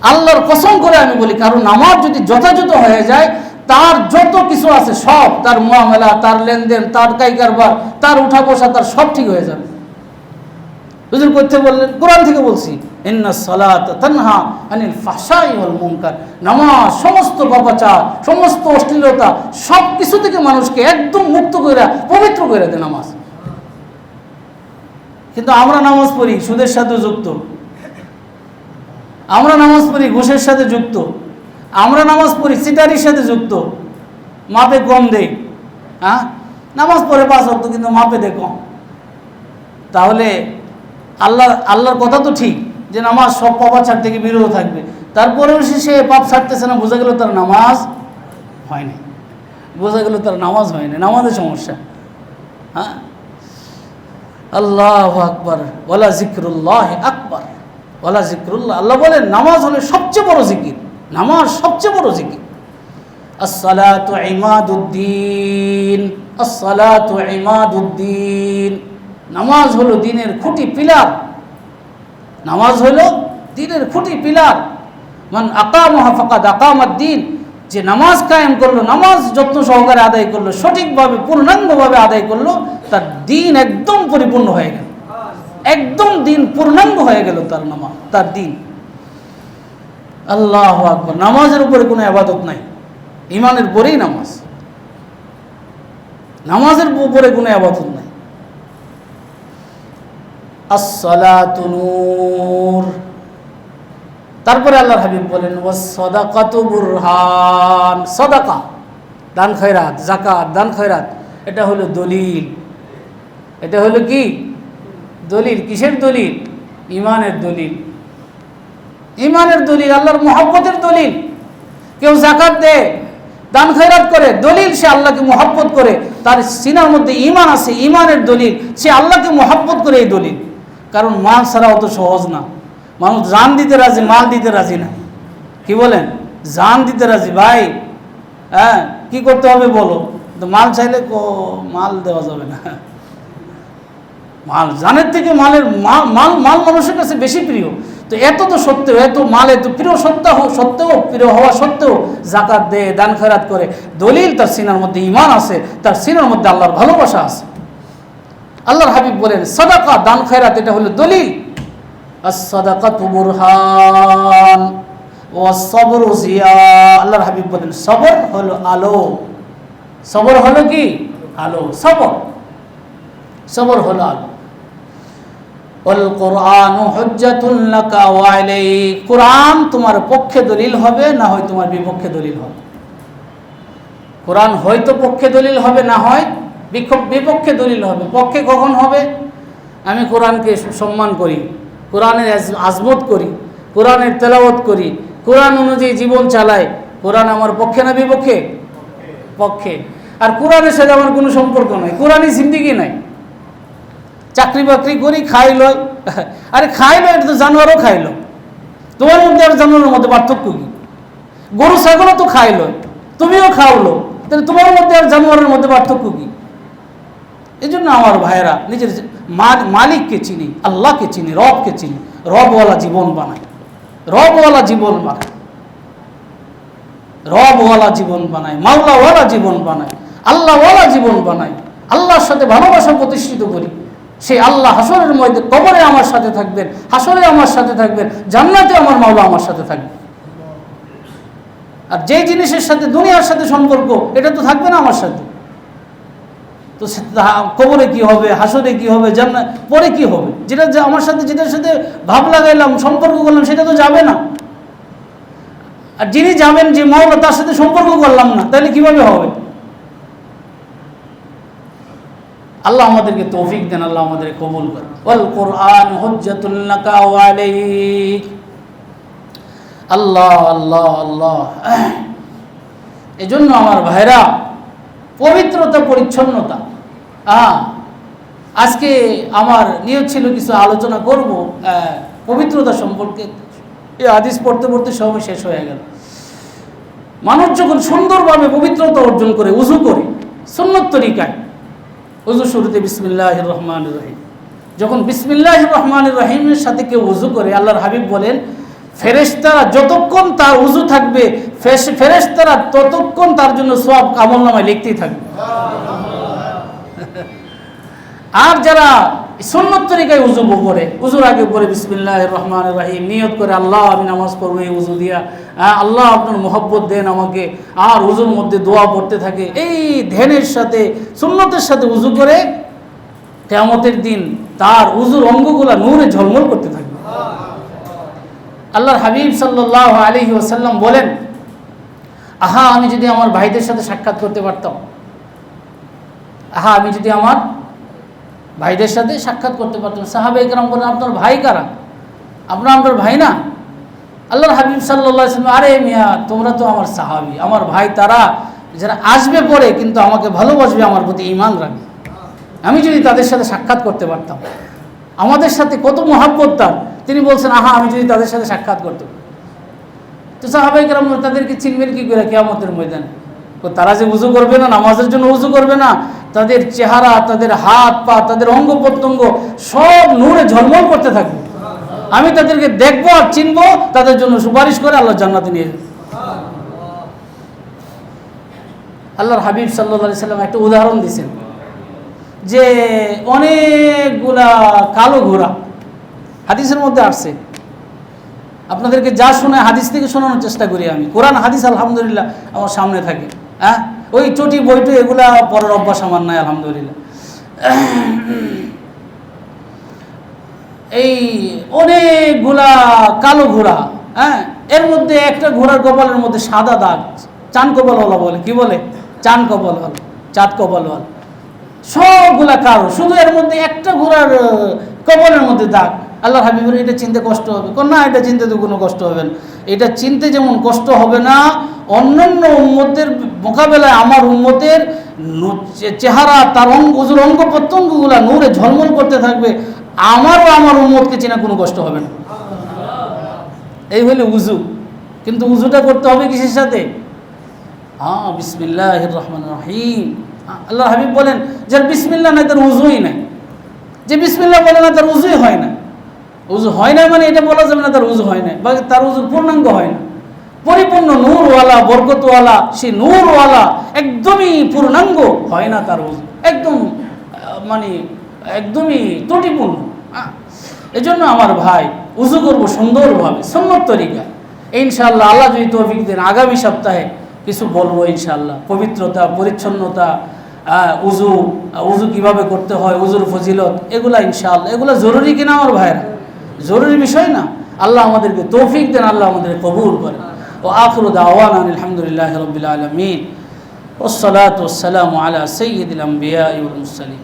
S1: আল্লাহর কসম করে আমি বলি, কারো নামাজ যদি যথাযথ হয়ে যায়, তার যত কিছু আছে সব, তার মুআমালা, তার লেনদেন, তার কারবার, তার উঠা বসা, তার সব ঠিক হয়ে যাবে। হুজুর করতে বললেন, কোরআন থেকে বলছি, ইন্নাস সালাতা তানহা আনিল ফাহশাই ওয়াল মুনকার, নামাজ সমস্ত পাপাচার, সমস্ত অশ্লীলতা, সব কিছু থেকে মানুষকে একদম মুক্ত করে, পবিত্র করে দেয় নামাজ। কিন্তু আমরা নামাজ পড়ি সুদের সাথে যুক্ত, আমরা নামাজ পড়ি ঘুষের সাথে যুক্ত, আমরা নামাজ পড়ি চিটারির সাথে যুক্ত, মাপে কম দেই। হ্যাঁ, নামাজ পড়ে 5 ওয়াক্ত কিন্তু মাপে দেয় কম। তাহলে আল্লাহর কথা তো ঠিক যে নামাজ সব পাপাচার থেকে বিরত থাকবে, তারপরেও সে পাপ ছাড়তেছে না, বোঝা গেল তার নামাজ হয়নি, বোঝা গেল তার নামাজ হয়নি, নামাজের সমস্যা। হ্যাঁ, আল্লাহু আকবার, ওয়ালা যিকরুল্লাহি আকবার, ওয়ালা যিকরুল্লাহ। আল্লাহ বলেন নামাজ হলো সবচেয়ে বড় জিকির, নামাজ সবচেয়ে বড় জিকির। আসসালাতু ইমাদুদ্দিন, আসসালাতু ইমাদুদ্দিন, নামাজ হলো দ্বীনের খুঁটি, পিলার। নামাজ হলো দ্বীনের খুঁটি, পিলার। মান আকামাহা ফাকাদ আকামাদ-দ্বীন, যে নামাজ কায়েম করলো, নামাজ যত্ন সহকারে আদায় করলো, সঠিকভাবে পূর্ণাঙ্গভাবে আদায় করলো, তার দ্বীন একদম পরিপূর্ণ হয়ে গেল, একদম দ্বীন পূর্ণাঙ্গ হয়ে গেল তার নামাজ, তার দ্বীন। আল্লাহু আকবার। নামাজের উপরে কোনো ইবাদত নাই, ঈমানের পরেই নামাজ, নামাজের উপরে কোনো ইবাদত নাই। আস-সালাতু নূর। তারপরে আল্লাহর হাবিব বলেন, ওয়াস-সাদাকাতু বুরহান, সাদাকা, দান খয়রাত, যাকাত, দান খয়রাত, এটা হলো দলিল। এটা হলো কি দলিল? কিসের দলিল? ঈমানের দলিল, ঈমানের দলিল, আল্লাহর মহব্বতের দলিল। কেউ যাকাত দেয়, দান খয়রাত করে, দলিল সে আল্লাহকে মহব্বত করে, তার সিনার মধ্যে ঈমান আছে, ঈমানের দলিল, সে আল্লাহকে মহব্বত করে, এই দলিল। কারণ মাল ছাড়া অত সহজ না, মানুষ জান দিতে রাজি, মাল দিতে রাজি না। কি বলেন? জান দিতে রাজি, ভাই হ্যাঁ কি করতে হবে বলো, তো মাল চাইলে মাল দেওয়া যাবে না। মাল জানের থেকে মাল মানুষের কাছে বেশি প্রিয়। তো এত তো সত্ত্বেও, এত মাল এত প্রিয় সত্ত্বেও, প্রিয় হওয়া সত্ত্বেও যাকাত দেয়, দান খয়রাত করে, দলিল তার সিনার মধ্যে ঈমান আছে, তার সিনার মধ্যে আল্লাহর ভালোবাসা আছে। আল্লাহর হাবিব বলেন সাদাকা, দান খয়রাত, এটা হলো দলিল। আস-সাদাকাতু বুরহান ওয়াস-সাবরু জিয়া, আল্লাহর হাবিব বলেন সবর হলো আলো। সবর হলো কি? আলো। সবর হলো আলো। ওয়াল কুরআনু হুজ্জাতুন লাকা ওয়া আলাইক, কুরআন তোমার পক্ষে দলিল হবে, না হয় তোমার বিপক্ষে দলিল হবে। কোরআন হয়তো পক্ষে দলিল হবে, না হয় বিপক্ষে দলিল হবে। পক্ষে কখন হবে? আমি কোরআনকে সম্মান করি, কোরআনের আজমত করি, কোরআনের তেলাওয়াত করি, কোরআন অনুযায়ী জীবন চালাই, কোরআন আমার পক্ষে না বিপক্ষে? পক্ষে। আর কোরআনের সাথে আমার কোনো সম্পর্ক নাই, কোরআনই জিন্দেগি নাই। চাকরি বাকরি করি, খাই লয়। আরে খাই লয়, এটা তো জানোয়ারও খাইলো। তোমার মধ্যে আর জানোয়ারের মধ্যে পার্থক্য কি? গরু ছাগলও তো খাইলো, তুমিও খাওলো, তাহলে তোমার মধ্যে আর জানোয়ারের মধ্যে পার্থক্য কি? এই জন্য আমার ভাইয়েরা নিজের মালিককে চিনি, আল্লাহকে চিনি, রবকে চিনি, রবওয়ালা জীবন বানাই, রবওয়ালা জীবন বানাই, রবওয়ালা জীবন বানাই, মাওলাওয়ালা জীবন বানাই, আল্লাহওয়ালা জীবন বানাই, আল্লাহর সাথে ভালোবাসা প্রতিষ্ঠিত করি। সেই আল্লাহ হাসরের মধ্যে কবরে আমার সাথে থাকবেন, হাসরে আমার সাথে থাকবেন, জান্নাতে আমার মাওলা আমার সাথে থাকবে। আর যে জিনিসের সাথে দুনিয়ার সাথে সম্পর্ক, এটা তো থাকবে না আমার সাথে। তো কবরে কি হবে, হাসরে কি হবে, জান্নাত পরে কি হবে? যেটা আমার সাথে, যেটার সাথে ভাব লাগাইলাম, সম্পর্ক করলাম, সেটা তো যাবে না। আর যিনি যাবেন, যে মাওলা, তার সাথে সম্পর্ক করলাম না, তাহলে কিভাবে হবে? আল্লাহ আমাদেরকে তৌফিক দেন, আল্লাহ আমাদেরকে কবুল করেন। ওয়াল কুরআন হুজ্জাতুল লাকা ওয়া আলাইক। আল্লাহ আল্লাহ আল্লাহ। এজন্য আমার ভাইরা, পবিত্রতা, পরিচ্ছন্নতা, আজকে আমার নিয়ত ছিল কিছু আলোচনা করব পবিত্রতা সম্পর্কে। এই হাদিস পড়তে পড়তে সময় শেষ হয়ে গেল। মানুষ যখন সুন্দরভাবে পবিত্রতা অর্জন করে, উযু করে সুন্নত তরিকায়, উযু শুরুতে বিসমিল্লাহির রহমানির রহিম, যখন বিসমিল্লাহির রহমানির রহিমের সাথে কেউ উযু করে, আল্লাহর হাবিব বলেন ফেরেশতারা যতক্ষণ তার উযু থাকবে, ফেরেশতারা ততক্ষণ তার জন্য সওয়াব আমলনামায় লিখতেই থাকবে। আর যারা সুন্নত তরিকায় উযু করে, উযুর আগে পড়ে বিসমিল্লাহির রহমানির রহিম, নিয়ত করে আল্লাহ আমি নামাজ পড়বো এই উযু দিয়া, আল্লাহ আপনার মহব্বত দেন আমাকে, আর উযুর মধ্যে দোয়া পড়তে থাকে, এই ধ্যানের সাথে সুন্নতের সাথে উযু করে, কিয়ামতের দিন তার উযুর অঙ্গগুলা নূরে ঝলমল করতে থাকবে। আল্লাহর হাবিব সাল্লাল্লাহু আলাইহি ওয়াসাল্লাম বলেন, আহা আমি যদি আমার ভাইদের সাথে সাক্ষাৎ করতে পারতাম, আহা আমি যদি আমার ভাইদের সাথে সাক্ষাৎ করতে পারতাম। সাহাবায়ে কেরাম বলেন, আপনার ভাই কারা? আপনার ভাই না? আল্লাহর হাবিব সাল্লাল্লাহু আলাইহি ওয়াসাল্লাম, আরে মিয়া তোমরা তো আমার সাহাবী, আমার ভাই তারা যারা আসবে পরে কিন্তু আমাকে ভালোবাসবে, আমার প্রতি ঈমান রাখবে। আমি যদি তাদের সাথে সাক্ষাৎ করতে পারতাম, আমাদের সাথে কত মহাব্বত তার। তিনি বলছেন, আহা আমি যদি তাদের সাথে সাক্ষাৎ করতাম। তো সাহাবায়ে কেরাম তাদেরকে চিনবেন কি করে কিয়ামতের ময়দানে? তারা যে উযু করবে না, নামাজের জন্য উযু করবে না, তাদের চেহারা, তাদের হাত পা, তাদের অঙ্গ প্রত্যঙ্গ সব নূরে ঝলমল করতে থাকবে। আমি তাদেরকে দেখবো আর চিনবো, তাদের জন্য সুপারিশ করে আল্লাহ জান্নাতে নিয়ে যাবে। আল্লাহর হাবিব সাল্লাল্লাহু আলাইহি সাল্লাম একটা উদাহরণ দিয়েছেন যে অনেকগুলা কালো ঘোড়া, হাদিসের মধ্যে আসছে। আপনাদেরকে যা শোনায় হাদিস থেকে শোনানোর চেষ্টা করি আমি। কোরআন হাদিস আলহামদুলিল্লাহ আমার সামনে থাকে। ওই চটি বইটু এগুলা পরের অভ্যাস আমার নাই আলহামদুলিল্লাহ। এই অনেকগুলা কালো ঘোড়া, এর মধ্যে একটা ঘোড়ার কপালের মধ্যে সাদা দাগ, চাঁদ কপালওয়ালা বলে, কি বলে? চাঁদ কপালওয়ালা, চাঁদ কপালওয়ালা, সবগুলা কালো, শুধু এর মধ্যে একটা ঘোড়ার কপালের মধ্যে দাগ। আল্লাহ হাবিবের এটা চিনতে কষ্ট হবে? না, এটা চিনতে তো কোনো কষ্ট হবে না। এটা চিনতে যেমন কষ্ট হবে না, অন্যান্য উম্মতের মোকাবেলায় আমার উম্মতের চেহারা, তার উযুর অঙ্গ প্রত্যঙ্গগুলা নূরে ঝলমল করতে থাকবে, আমারও আমার উম্মতকে চেনা কোনো কষ্ট হবে না। এই হলে উযু। কিন্তু উযুটা করতে হবে কিসের সাথে? বিসমিল্লাহির রহমানির রহিম। আল্লাহ হাবিব বলেন, যার বিসমিল্লাহ নাই তার উযুই নাই। যে বিসমিল্লাহ বলে না তার উযুই হয় না। উযু হয় না মানে এটা বলা যাবে না তার উযু হয় না, বা তার উযু পূর্ণাঙ্গ হয় না। পরিপূর্ণ নূরওয়ালা, বরকতওয়ালা, সেই নূরওয়ালা একদমই পূর্ণাঙ্গ হয় না তার উযু, একদম মানে একদমই ত্রুটিপূর্ণ। এজন্য আমার ভাই উযু করবো সুন্দরভাবে, সুন্নত তরিকা। ইনশাআল্লাহ আল্লাহ যদি তৌফিক দেন আগামী সপ্তাহে কিছু বলবো ইনশাআল্লাহ। পবিত্রতা, পরিচ্ছন্নতা, উজু কিভাবে করতে হয়, উজুর ফজিলত, এগুলা ইনশাআল্লাহ। এগুলা জরুরি কিনা আমার ভাইয়েরা? জরুরি বিষয় না। আল্লাহ আমাদেরকে তৌফিক দেন, আল্লাহ আমাদেরকে কবুল করেন। ও আখিরু দাওয়ানা আলহামদুলিল্লাহি রাব্বিল আলামিন ওয়াসসালাতু ওয়াসসালামু আলা সাইয়্যিদিল আমবিয়াই ওয়াল মুরসালিন।